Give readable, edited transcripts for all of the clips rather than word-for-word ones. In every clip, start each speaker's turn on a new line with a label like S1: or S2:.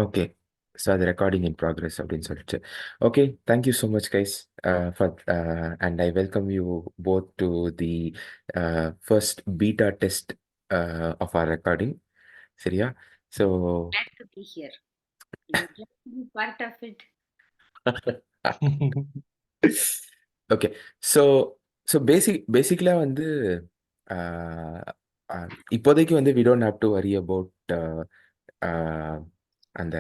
S1: Okay. So அது recording in progress அப்படின்னு சொல்லிட்டு. Okay, thank you so much guys for and I welcome you both to the first beta test of our recording. சரியா? So
S2: Glad to be here. I'm glad to be part of it.
S1: Okay. So so basically வந்து uh, இப்போதைக்கு வந்து we don't have to worry about அந்த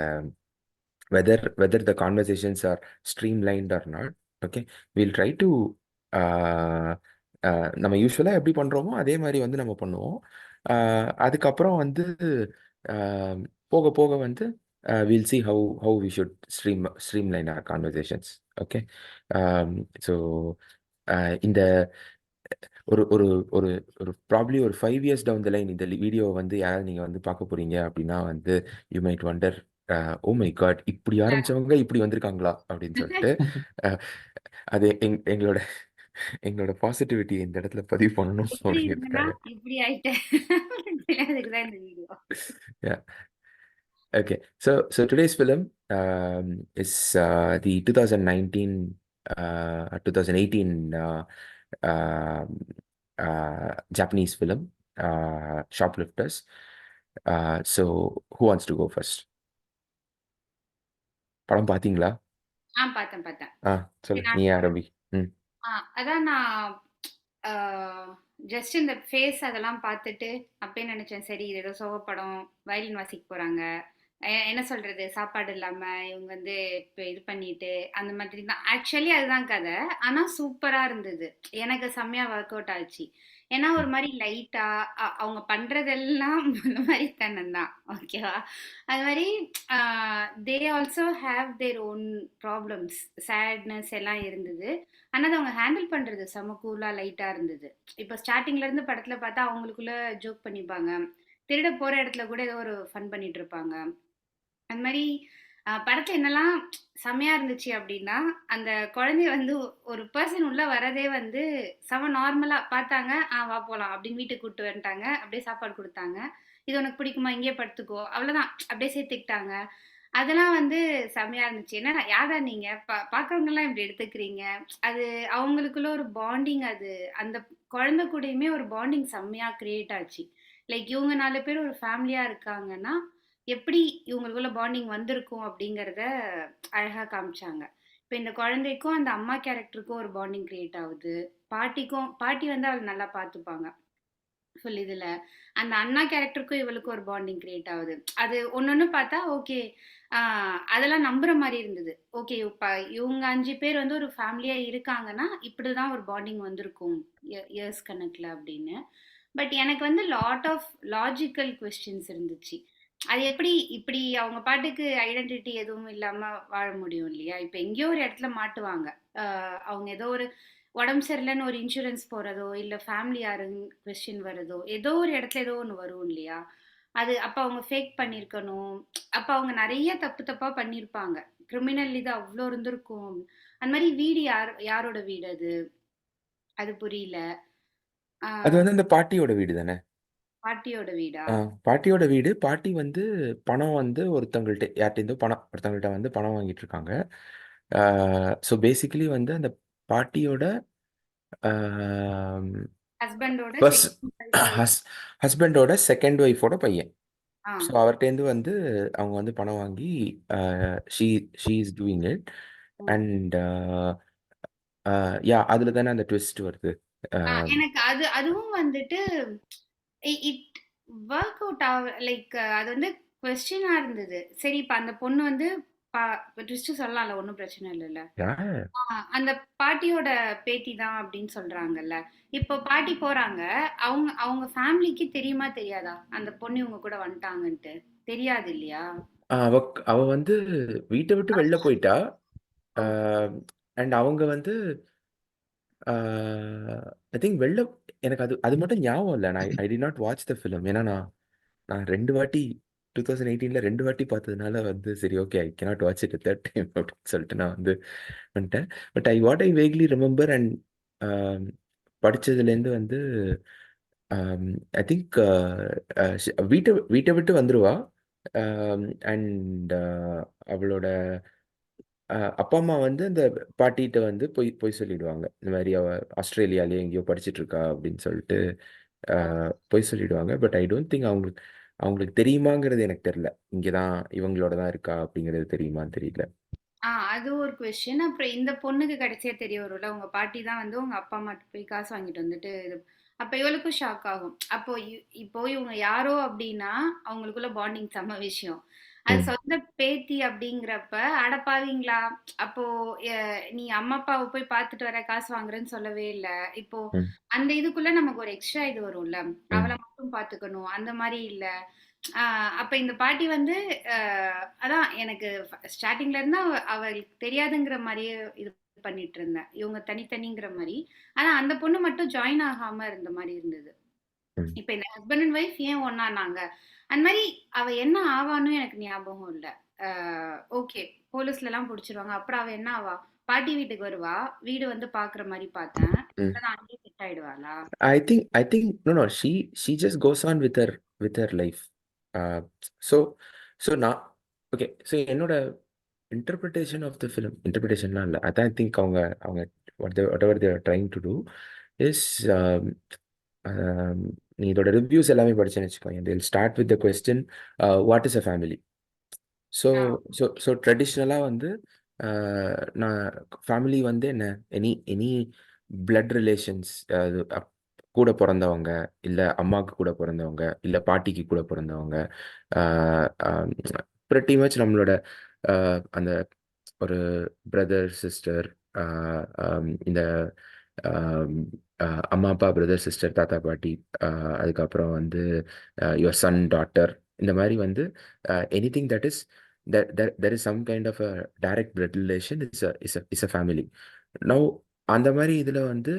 S1: whether the conversations are streamlined or not. Okay, we'll try to நம்ம யூஸ்வலாக எப்படி பண்ணுறோமோ அதே மாதிரி வந்து நம்ம பண்ணுவோம். அதுக்கப்புறம் வந்து ஆஹ், போக போக வந்து we'll see how we should streamline our conversations. Okay. So இந்த ஒரு ஒரு ஒரு ஒரு ப்ராப்ளி ஒரு 5 years டவுன் த லைன் இந்த வீடியோவை வந்து யாராவது நீங்கள் வந்து பார்க்க போறீங்க அப்படின்னா வந்து you might wonder, oh my god, இப்படி ஆரம்பிச்சவங்க இப்படி வந்திருக்காங்களா அப்படின்னு சொல்லிட்டு. அஹ், அது எங்களோட எங்களோட பாசிட்டிவிட்டி இந்த இடத்துல பதிவு பண்ணணும்
S2: எப்படி இருந்தேன்னா
S1: அப்படிங்கிறதுக்காக.
S2: இப்படி ஆயிட்டேன். அதுக்கு தான் இந்த video.
S1: Yeah. Okay. So today's film is the 2019 2018 um, Japanese film, Shoplifters. So who wants to go first? படம் பார்த்தீங்களா?
S2: பார்த்தேன் பார்த்தேன்.
S1: ஆ, சொல்லு,
S2: நான்
S1: நீ ஆரம்பி. ம்.
S2: அதான் நான் ஜஸ்ட் இந்த ஃபேஸ் அதெல்லாம் பார்த்துட்டு அப்பயே நினைச்சேன், சரி இது ஏதோ சோக படம், வயலின் வாசிக்க போறாங்க, என்ன சொல்றது, சாப்பாடு இல்லாம இவங்க வந்து இப்ப இது பண்ணிட்டு அந்த மாதிரி தான். ஆக்சுவலி அதுதான் கதை. ஆனா சூப்பரா இருந்தது. எனக்கு செம்மையா ஒர்க் அவுட் ஆச்சு. ஏன்னா ஒரு மாதிரி லைட்டா அவங்க பண்றதெல்லாம் இந்த மாதிரி தனம் தான். ஓகேவா? அது மாதிரி they also have their own problems, sadness எல்லாம் இருந்தது. ஆனா அத அவங்க ஹேண்டில் பண்றது செம கூலா லைட்டா இருந்தது. இப்ப ஸ்டார்டிங்ல இருந்து படத்துல பார்த்தா அவங்களுக்குள்ள ஜோக் பண்ணிப்பாங்க. திருட போற இடத்துல கூட ஏதோ ஒரு ஃபன் பண்ணிட்டு இருப்பாங்க. அந்த மாரி படத்துல என்னலாம் செம்மையா இருந்துச்சு அப்டின்னா, அந்த குழந்தைய வந்து ஒரு பெர்சன் உள்ள வரதே வந்து செம நார்மலா பார்த்தாங்க. வா போலாம் அப்டின்னு வீட்டுக்கு கூட்டு வந்துட்டாங்க. அப்டியே சாப்பாடு குடுத்தாங்க. இது உனக்கு பிடிக்குமா? இங்கேயே படுத்துக்கோ. அவ்வளோதான். அப்டியே சேர்த்துக்கிட்டாங்க. அதெல்லாம் வந்து செம்மையா இருந்துச்சு. என்னடா யார்டா நீங்க? பார்க்குறவங்கலாம் இப்டி எடுத்துக்கிறீங்க. அது அவங்களுக்குள்ள ஒரு பாண்டிங் அது. அந்த குழந்தை கூடயுமே ஒரு பாண்டிங் செம்மையா கிரியேட் ஆச்சு. லைக் இவங்க 4 பேர் ஒரு ஃபேமிலியா இருக்காங்கன்னா, எப்படி இவங்களுக்குள்ள பாண்டிங் வந்திருக்கும் அப்படிங்கிறத அழகா காமிச்சாங்க. இப்ப இந்த குழந்தைக்கும் அந்த அம்மா கேரக்டருக்கும் ஒரு பாண்டிங் கிரியேட் ஆகுது. பாட்டி வந்து அவளை நல்லா பார்த்துப்பாங்க ஃபுல் இதுல. அந்த அண்ணா கேரக்டருக்கும் இவளுக்கும் ஒரு பாண்டிங் கிரியேட் ஆகுது. அது ஒன்னொன்னு பார்த்தா ஓகே. அதெல்லாம் நம்புற மாதிரி இருந்தது. ஓகே, இப்ப இவங்க 5 பேர் வந்து ஒரு ஃபேமிலியா இருக்காங்கன்னா இப்படிதான் ஒரு பாண்டிங் வந்திருக்கும் இயர்ஸ் கணக்குல அப்படின்னு. பட் எனக்கு வந்து லாட் ஆஃப் லாஜிக்கல் கொஸ்டின்ஸ் இருந்துச்சு. அது எப்படி இப்படி அவங்க பாட்டுக்கு ஐடென்டிட்டி எதுவும் இல்லாம வாழ முடியும் இல்லையா? இப்ப எங்கேயோ ஒரு இடத்துல மாட்டுவாங்க. அவங்க ஏதோ ஒரு உடம்பு சரியில்லைன்னு ஒரு இன்சூரன்ஸ் போறதோ, இல்ல ஃபேமிலி யாருன்னு கொஸ்டின் வருதோ, ஏதோ ஒரு இடத்துல ஏதோ ஒண்ணு வரும் இல்லையா? அது அப்ப அவங்க ஃபேக் பண்ணியிருக்கணும். அப்ப அவங்க நெறைய தப்பு தப்பா பண்ணியிருப்பாங்க. கிரிமினல் இது அவ்ளோ இருந்திருக்கும். அந்த மாரி வீடு யாரோட வீடு அது? அது புரியல. ஆ
S1: அது வந்து அந்த பாட்டியோட வீடு தானே?
S2: பாட்டியோட வீடா?
S1: பாட்டியோட வீடு. பாட்டி வந்து பணம் வந்து ஒருத்தவங்கள்ட்ட யார்கிட்டேருந்தோ பணம் ஒருத்தவங்கள்ட்ட வந்து பணம் வாங்கிட்டு இருக்காங்க. ஸோ பேசிக்கலி வந்து அந்த பாட்டியோட
S2: ஹஸ்பண்டோட
S1: ஃபர்ஸ்ட்
S2: செகண்ட் ஒய்ஃபோட.
S1: ஹஸ்பண்டோட செகண்ட் ஒய்ஃபோட பையன்.
S2: ஆ.
S1: ஸோ அவர்கிட்டேருந்து வந்து அவங்க வந்து பணம் வாங்கி she she is doing it.
S2: ம்.
S1: அண்ட் யா, அதில் தானே அந்த ட்விஸ்ட் வருது. அஹ்,
S2: எனக்கு அதுவும் வந்துட்டு இட் ஒர்க் அவுட் லைக் அது வந்து கொஸ்டினா இருந்தது. சரி இப்ப அந்த பொண்ணு வந்து ட்விஸ்ட் சொல்லலாம்ல, ஒன்றும் பிரச்சனை இல்லைல்ல.
S1: yeah.
S2: அந்த பாட்டியோட பேத்தி தான் அப்படின்னு சொல்றாங்கல்ல. இப்போ பாட்டி போறாங்க. அவங்க அவங்க ஃபேமிலிக்கு தெரியுமா தெரியாதா அந்த பொண்ணு இவங்க கூட வந்துட்டாங்கன்ட்டு? தெரியாது இல்லையா?
S1: அவ அவ வந்து வீட்டை விட்டு வெளில போயிட்டா.
S2: ஓகே.
S1: அண்ட் அவங்க வந்து ஐ திங்க் வெளில, எனக்கு அது அது மட்டும் ஞாபகம் இல்லை. நான் I did not watch the film. ஏன்னா நான் நான் 2 வாட்டி 2018 2 வாட்டி பார்த்ததுனால வந்து சரி, okay, I cannot watch it third time அப்படின்னு சொல்லிட்டு நான் வந்து வந்துட்டேன். But what I vaguely remember and படித்ததுலேருந்து வந்து ஐ திங்க் வீட்டை வீட்டை விட்டு வந்துருவா. அண்ட் அவளோட அப்பா அம்மா வந்து அந்த பாட்டிகிட்ட வந்து போய் போய் சொல்லிடுவாங்க. இந்த மாதிரி அவ ஆஸ்திரேலியாலயே எங்கேயோ படிச்சிட்டு இருக்கா அப்படின்னு சொல்லிட்டு போய் சொல்லிடுவாங்க. பட் ஐ டோன்ட் திங்க் அவங்களுக்கு அவங்களுக்கு தெரியுமாங்கிறது எனக்கு தெரியல. இங்கே தான் இவங்களோட தான் இருக்கா அப்படிங்கிறது தெரியுமான்னு தெரியல.
S2: அது ஒரு கொஸ்டின். அப்புறம் இந்த பொண்ணுக்கு கடைசியா தெரிய வரும்ல, உங்க பாட்டி தான் வந்து உங்க அப்பா அம்மாட்ட போய் காசு வாங்கிட்டு வந்துட்டு அப்ப இவளுக்கும் ஷாக் ஆகும். அப்போ இப்போ இவங்க யாரோ அப்படின்னா அவங்களுக்குள்ள பாண்டிங் செம்ம விஷயம். அது
S1: ம்,
S2: சொந்த பேத்தி அப்படிங்கிறப்ப அடப்பாவீங்களா, அப்போ நீ அம்மா அப்பாவை போய் பார்த்துட்டு வர காசு வாங்குறேன்னு சொல்லவே இல்ல. இப்போ
S1: ம்,
S2: அந்த இதுக்குள்ள நமக்கு ஒரு எக்ஸ்ட்ரா இது வரும்ல, அவளை
S1: ம்,
S2: மட்டும் பார்த்துக்கணும் அந்த மாதிரி இல்ல. அப்ப இந்த பாட்டி வந்து அதான் எனக்கு ஸ்டார்டிங்ல இருந்து அவளுக்கு தெரியாதுங்கிற மாதிரியே இது பண்ணிட்டு இருந்தேன், இவங்க தனித்தனிங்கிற மாதிரி. ஆனா அந்த பொண்ணு மட்டும் ஜாயின் ஆகாம இருந்த மாதிரி இருந்தது.
S1: ம்.
S2: இப்ப இந்த ஹஸ்பண்ட் அண்ட் ஒய்ஃப் ஏன் ஒன்னானாங்க, அந்த மாதிரி அவ என்ன ஆவான்னு எனக்கு ஞாபகம் இல்ல. ஓகே, போலீஸ்ல எல்லாம் புடிச்சிருவாங்க, அப்புறம் அவ என்ன ஆவா, பாட்டி வீட்டுக்கு வருவா, வீடு வந்து பாக்குற மாதிரி பார்த்தேன்.
S1: ம்.
S2: அதான் அங்கேயே set ஆயிடுவாளா?
S1: I think no, no, she just goes on with her life. Uh, so so now okay, so என்னோட interpretation of the film, interpretationலாம் இல்லை. I think அவங்க whatever they are trying to do is um, நீ இதோட reviews எல்லாமே படிச்சேன்னு வச்சுக்கோங்க. They'll start with the question, what is a family? So
S2: ah,
S1: so ட்ரெடிஷ்னலாக வந்து நான் ஃபேமிலி வந்து என்ன, எனி பிளட் ரிலேஷன்ஸ், அது கூட பிறந்தவங்க, இல்லை அம்மாவுக்கு கூட பிறந்தவங்க, இல்லை பாட்டிக்கு கூட பிறந்தவங்க, pretty மச் நம்மளோட அந்த ஒரு பிரதர் சிஸ்டர், இந்த ஆம், அம்மா அப்பா பிரதர் சிஸ்டர் தாத்தா பாட்டி, அதுக்கப்புறம் வந்து யுவர் சன் டாட்டர், இந்த மாதிரி வந்து anything that is there is some kind of a direct blood relation is a family. Now அந்த மாதிரி இதில் வந்து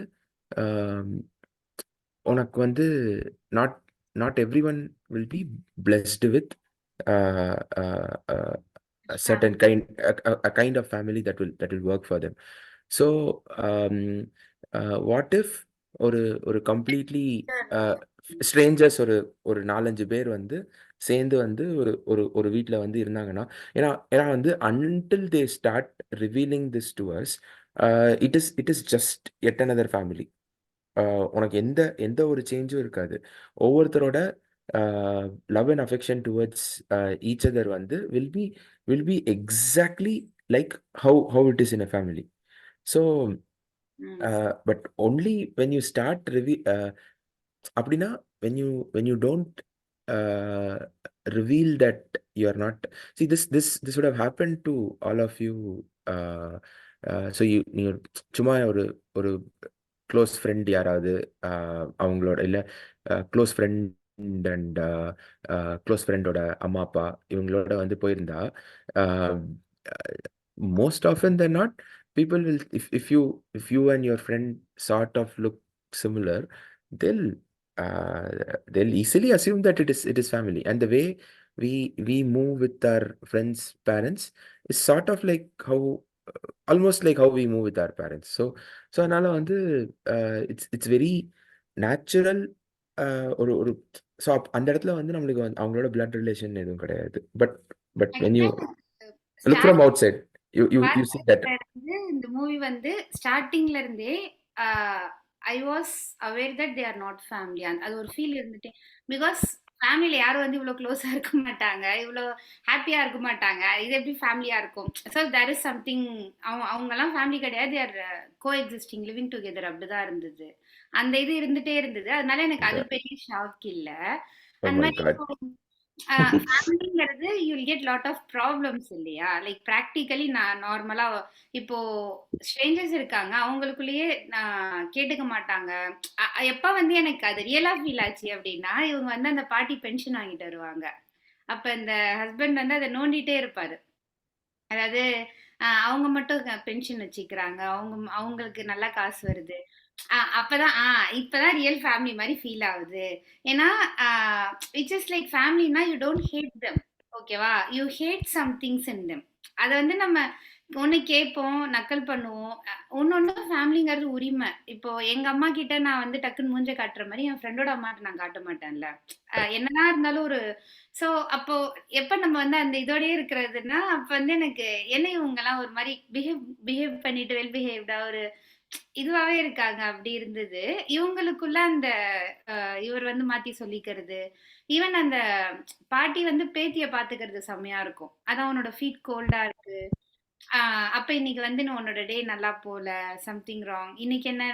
S1: ஆம், உனக்கு வந்து not not every one will be blessed with a certain
S2: family.
S1: kind a kind of family that will work for them. So um, what if ஒரு ஒரு completely strangers ஒரு ஒரு 4-5 பேர் வந்து சேர்ந்து வந்து ஒரு ஒரு ஒரு வீட்டில் வந்து இருந்தாங்கன்னா, ஏன்னா ஏன்னா வந்து until they start revealing this to us, it is just yet another family. உனக்கு எந்த எந்த ஒரு சேஞ்சும் இருக்காது. ஒவ்வொருத்தரோட love and affection towards each other வந்து will be exactly like how it is in a family. So
S2: hmm,
S1: but only when you start அப்படின்னா when you don't uh, reveal that you are not, see this would have happened to all of you. uh, so நீ சும்மா ஒரு ஒரு close friend யாராவது, அவங்களோட இல்லை close friend and close ஃப்ரெண்டோட அம்மா அப்பா இவங்களோட வந்து போயிருந்தா, most often than not, people will, if you and your friend sort of look similar, they'll uh, they'll easily assume that it is family. And the way we move with our friends parents is sort of like how, almost like how we move with our parents. So அதனால வந்து it's very natural. ஒரு ஒரு so அந்த இடத்துல வந்து நம்மளுக்கு வந்து அவங்களோட பிளட் ரிலேஷன் எதுவும் கிடையாது. பட் when you
S2: ஆக்சுவலா
S1: look from outside, you see that.
S2: பார்த்ததுல இருந்து இந்த மூவி வந்து ஸ்டார்டிங்ல இருந்தே I was aware that they are not family. அது ஒரு ஃபீல் இருந்துட்டே. பிகாஸ் ஃபேமிலியில யாரும் வந்து இவ்வளோ க்ளோஸா இருக்க மாட்டாங்க, இவ்வளோ ஹாப்பியா இருக்க மாட்டாங்க, இது எப்படி ஃபேமிலியா இருக்கும்? So there is something. அவங்கெல்லாம் ஃபேமிலி கிடையாது, they're coexisting, living together, அப்படிதான் இருந்தது. அந்த இது இருந்துட்டே இருந்தது. அதனால எனக்கு அது பெரிய ஷாக் இல்ல.
S1: Oh
S2: அந்த
S1: my
S2: மாதிரி
S1: God.
S2: ஃபேமிலிங்கிறது you will get lot of problems இல்லையா? லைக் ப்ராக்டிகலி நான் நார்மலா இப்போ ஸ்ட்ரேஞ்சர்ஸ் இருக்காங்க, அவங்களுக்குள்ளேயே நான் கேட்டுக்க மாட்டாங்க. எப்ப வந்து எனக்கு அது ரியலா ஃபீல் ஆச்சு அப்படின்னா, இவங்க வந்து அந்த பாட்டி பென்ஷன் வாங்கிட்டு வருவாங்க. அப்ப இந்த ஹஸ்பண்ட் வந்து அதை நோண்டிட்டே இருப்பாரு. அதாவது அவங்க மட்டும் பென்ஷன் வச்சுக்கிறாங்க, அவங்களுக்கு நல்லா காசு வருது. அப்பதான் இப்பதான் ரியல் ஃபேமிலி மாதிரி ஃபீல் ஆகுது. ஏன்னா இட்ஸ் ஜஸ்ட் லைக் ஃபேமிலினா யூ டோன்ட் ஹேட் தெம், ஓகேவா, you hate some things in them. அதை வந்து நம்ம ஒண்ணு கேட்போம், நக்கல் பண்ணுவோம். ஒண்ணொண்ணு ஃபேமிலிங்கிறது உரிமை. இப்போ எங்க அம்மா கிட்ட நான் வந்து டக்குன்னு மூஞ்ச காட்டுற மாரி, என் ஃப்ரெண்டோட அம்மாட்ட நான் காட்ட மாட்டேன்ல. என்னதான் இருந்தாலும் ஒரு ஸோ அப்போ எப்ப நம்ம வந்து அந்த இதோடயே இருக்கிறதுன்னா, அப்ப வந்து எனக்கு என்ன இவங்கலாம் ஒரு மாரி பிஹேவ் பிஹேவ் பண்ணிட்டு வெல் பிஹேவ்டா ஒரு இதுவாவே இருக்காங்க அப்படி இருந்தது. இவங்களுக்குள்ள அந்த இவர் வந்து மாத்தி சொல்லிக்கிறது. ஈவன் அந்த பாட்டி வந்து பேத்திய பாத்துக்கிறது செம்மையா இருக்கும். அதான் உன்னோட ஃபீட் கோல்டா இருக்கு. அப்ப இன்னைக்கு வந்து நீ உன்னோட டே நல்லா போல. Something wrong. இன்னைக்கு என்ன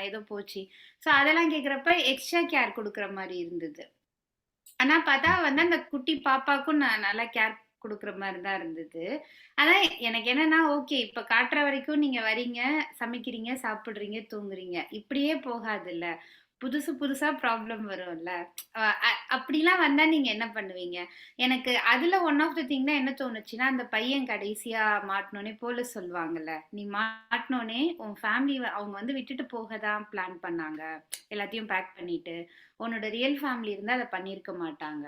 S2: ஏதோ போச்சு. ஸோ அதெல்லாம் கேட்கிறப்ப எக்ஸ்ட்ரா கேர் குடுக்குற மாரி இருந்தது. ஆனா பார்த்தா வந்து அந்த குட்டி பாப்பாக்கும் நான் நல்லா கேர் குடுக்குற மாரி தான் இருந்தது. அதான் எனக்கு என்னன்னா, ஓகே இப்ப காட்டுற வரைக்கும் நீங்க வரீங்க, சமைக்கிறீங்க, சாப்பிடுறீங்க, தூங்குறீங்க. இப்படியே போகாதுல்ல. புதுசு புதுசா ப்ராப்ளம் வரும்ல. அ அ அப்படிலாம் வந்தா நீங்க என்ன பண்ணுவீங்க? எனக்கு அதுல ஒன் ஆஃப் த திங் தான் என்ன தோணுச்சுன்னா, அந்த பையன் கடைசியா மாட்டுனோனே போலீஸ் சொல்லுவாங்கல்ல. நீ மாட்டுனோனே உன் ஃபேமிலி அவங்க வந்து விட்டுட்டு போக தான் பிளான் பண்ணாங்க. எல்லாத்தையும் பேக் பண்ணிட்டு. உன்னோட ரியல் ஃபேமிலி இருந்தா அத பண்ணியிருக்க மாட்டாங்க.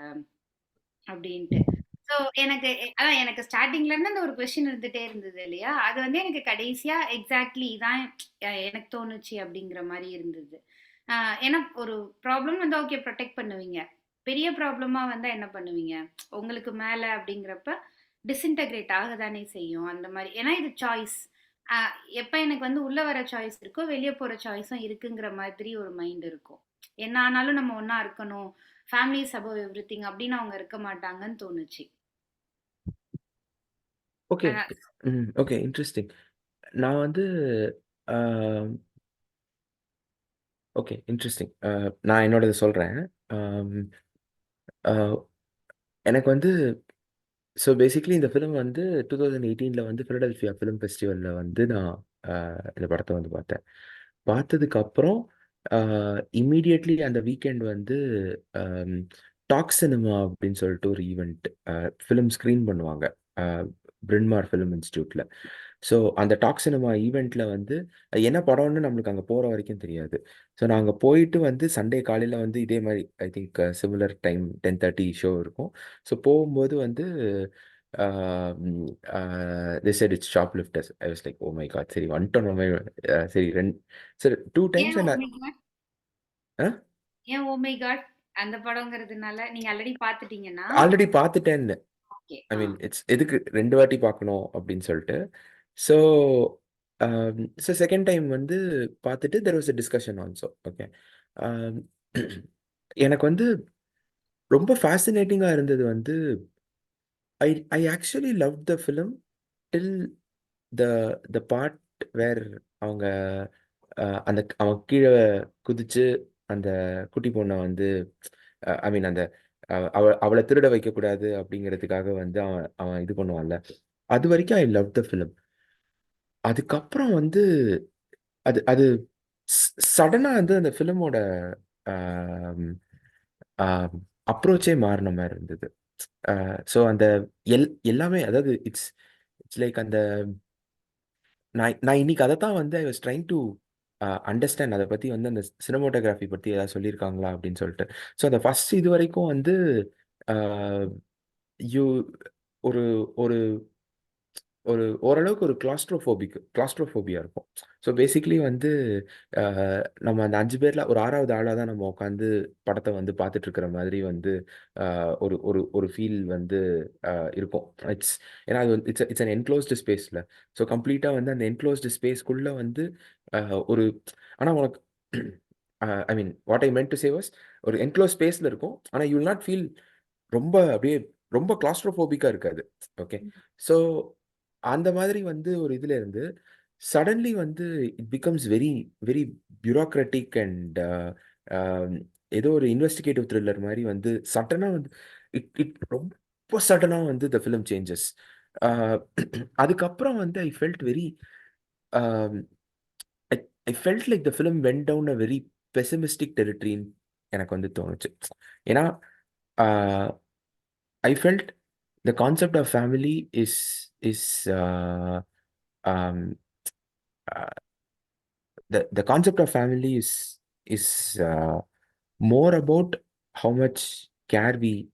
S2: அப்படின்ட்டு. ஸோ எனக்கு அதான் எனக்கு ஸ்டார்ட்டிங்ல இருந்து அந்த ஒரு கொஸ்டின் இருந்துட்டே இருந்தது இல்லையா? அது வந்து எனக்கு கடைசியா எக்ஸாக்ட்லி இதான் எனக்கு தோணுச்சு அப்படிங்கிற மாரி இருந்தது. அ ஏன்னா ஒரு ப்ராப்ளம் வந்தா ஓகே புரொடெக்ட் பண்ணுவீங்க. பெரிய ப்ராப்ளமா வந்தா என்ன பண்ணுவீங்க? உங்களுக்கு மேல அப்படிங்கிறப்ப டிஸ்இன்டகிரேட் ஆக தானே செய்யும். அந்த மாரி. ஏன்னா இது சாய்ஸ். அ எப்ப எனக்கு வந்து உள்ள வர சாய்ஸ் இருக்கோ, வெளிய போற சாய்ஸும் இருக்குங்கிற மாதிரி ஒரு மைண்ட் இருக்கும். என்ன ஆனாலும் நம்ம ஒண்ணா இருக்கணும். ஃபேமிலி இஸ் அபோவ் எவ்ரிதிங் அப்படின்னு அவங்க இருக்க மாட்டாங்கன்னு தோணுச்சு.
S1: ஓகே.
S2: அதான்
S1: ஓகே. இன்ட்ரெஸ்டிங். நான் வந்து அ ஓகே. இன்ட்ரெஸ்டிங். நான் என்னோடது சொல்றேன். அம் அ எனக்கு வந்து பேசிக்கலி இந்த ஃபிலிம் வந்து 2018ல வந்து ஃபிலடெல்ஃபியா ஃபிலிம் ஃபெஸ்டிவல்ல வந்து நான் அ இந்த படத்த வந்து பார்த்தேன். பார்த்ததுக்கப்புறம் அ இம்மீடியட்லி அந்த வீக்கெண்ட் வந்து அம் டாக் சினிமா அப்படின்னு சொல்லிட்டு ஒரு ஈவென்ட் ஃபிலிம் ஸ்க்ரீன் பண்ணுவாங்க. அ பிரின் மார் ஃபிலிம் இன்ஸ்டிடியூட்ல. ஸோ அந்த டாக் சினிமா ஈவென்ட்ல வந்து என்ன படம்னு நம்மளுக்கு அங்க போற வரைக்கும் தெரியாது. ஸோ நாங்க போயிட்டு வந்து சண்டே காலையில வந்து இதே மாரி I think similar time 10:30 show இருக்கும். ஸோ போகும்போது வந்து ah hmm ah they said it's Shoplifters. I was like, oh my God! சரி வந்துட்டோம் நம்ம. சரி சரி 2
S2: ஏன்
S1: டைம்ஸ்
S2: ஓ
S1: என்ன
S2: மை காட்?
S1: அ
S2: ஏன் ஓ மை காட்? அந்த படம்ங்கிறதுனால நீங்க ஆல்ரெடி பார்த்துட்டீங்கன்னா,
S1: ஆல்ரெடி பார்த்துட்டேன்னு.
S2: ஓகே.
S1: ஐ மீன் இட்ஸ் எதுக்கு 2 வாட்டி பார்க்கணும் அப்படின்னு சொல்லிட்டு. ஸோ செகண்ட் டைம் வந்து பார்த்துட்டு there was a discussion also. Okay. Um எனக்கு வந்து ரொம்ப ஃபேசினேட்டிங்கா இருந்தது வந்து I I actually loved the film till the the part where அவங்க அந்த அவன் கீழ குதிச்சு அந்த குட்டி பொண்ண வந்து ஐ மீன் அந்த அவள திருட வைக்கக்கூடாது அப்படிங்கிறதுக்காக வந்து அவன் அவன் இது பண்ணுவான்ல. அதுவரைக்கும் ஐ லவ் த ஃபிலிம். அதுக்கப்புறம் வந்து அது அது சடனா வந்து அந்த ஃபிலிமோட ஆம், ஆம், அப்ரோச்சே மாறின மாதிரி இருந்தது. ஸோ அந்த எல்லாமே அதாவது இட்ஸ் இட்ஸ் லைக் அந்த நான் நான் இன்னைக்கு அதை தான் வந்து I was trying to understand அதை பற்றி வந்து அந்த சினிமோட்டோகிராஃபி பற்றி ஏதாவது சொல்லியிருக்காங்களா அப்படின்னு சொல்லிட்டு. ஸோ அந்த ஃபர்ஸ்ட் இது வரைக்கும் வந்து யூ ஒரு ஒரு ஒரு ஓரளவுக்கு ஒரு கிளாஸ்ட்ரோஃபோபியா இருக்கும். ஸோ பேசிக்கலி வந்து நம்ம அந்த 5 பேர்ல ஒரு 6வது ஆளா தான் நம்ம உட்காந்து படத்த வந்து பார்த்துட்டு இருக்கிற மாதிரி வந்து ஒரு ஒரு ஒரு ஃபீல் வந்து இருக்கும். ஏன்னா அது வந்து இட்ஸ் இட்ஸ் அன் என்க்ளோஸ்டு ஸ்பேஸ்ல. ஸோ கம்ப்ளீட்டா வந்து அந்த என்க்ளோஸ்டு ஸ்பேஸ்க்குள்ள வந்து ஒரு ஆனா உனக்கு I mean what I meant to say was ஒரு என்க்ளோஸ் ஸ்பேஸ்ல இருக்கும். ஆனா யூ வில் நாட் ஃபீல் ரொம்ப அப்படியே ரொம்ப கிளாஸ்ட்ரோஃபோபிக்கா இருக்காது. ஓகே. ஸோ அந்த மாதிரி வந்து ஒரு இதுல இருந்து சடன்லி வந்து it becomes very very bureaucratic and ஏதோ ஒரு இன்வெஸ்டிகேட்டிவ் த்ரில்லர் மாதிரி வந்து சடனா வந்து இட் இட் ரொம்ப சடனா வந்து த ஃபிலிம் சேஞ்சஸ். அதுக்கப்புறம் வந்து I felt very I I felt like the film went down a very pessimistic டெரிட்டரின்னு எனக்கு வந்து தோணுச்சு. ஏன்னா I felt the concept of family is um, the concept of family is more about how much care we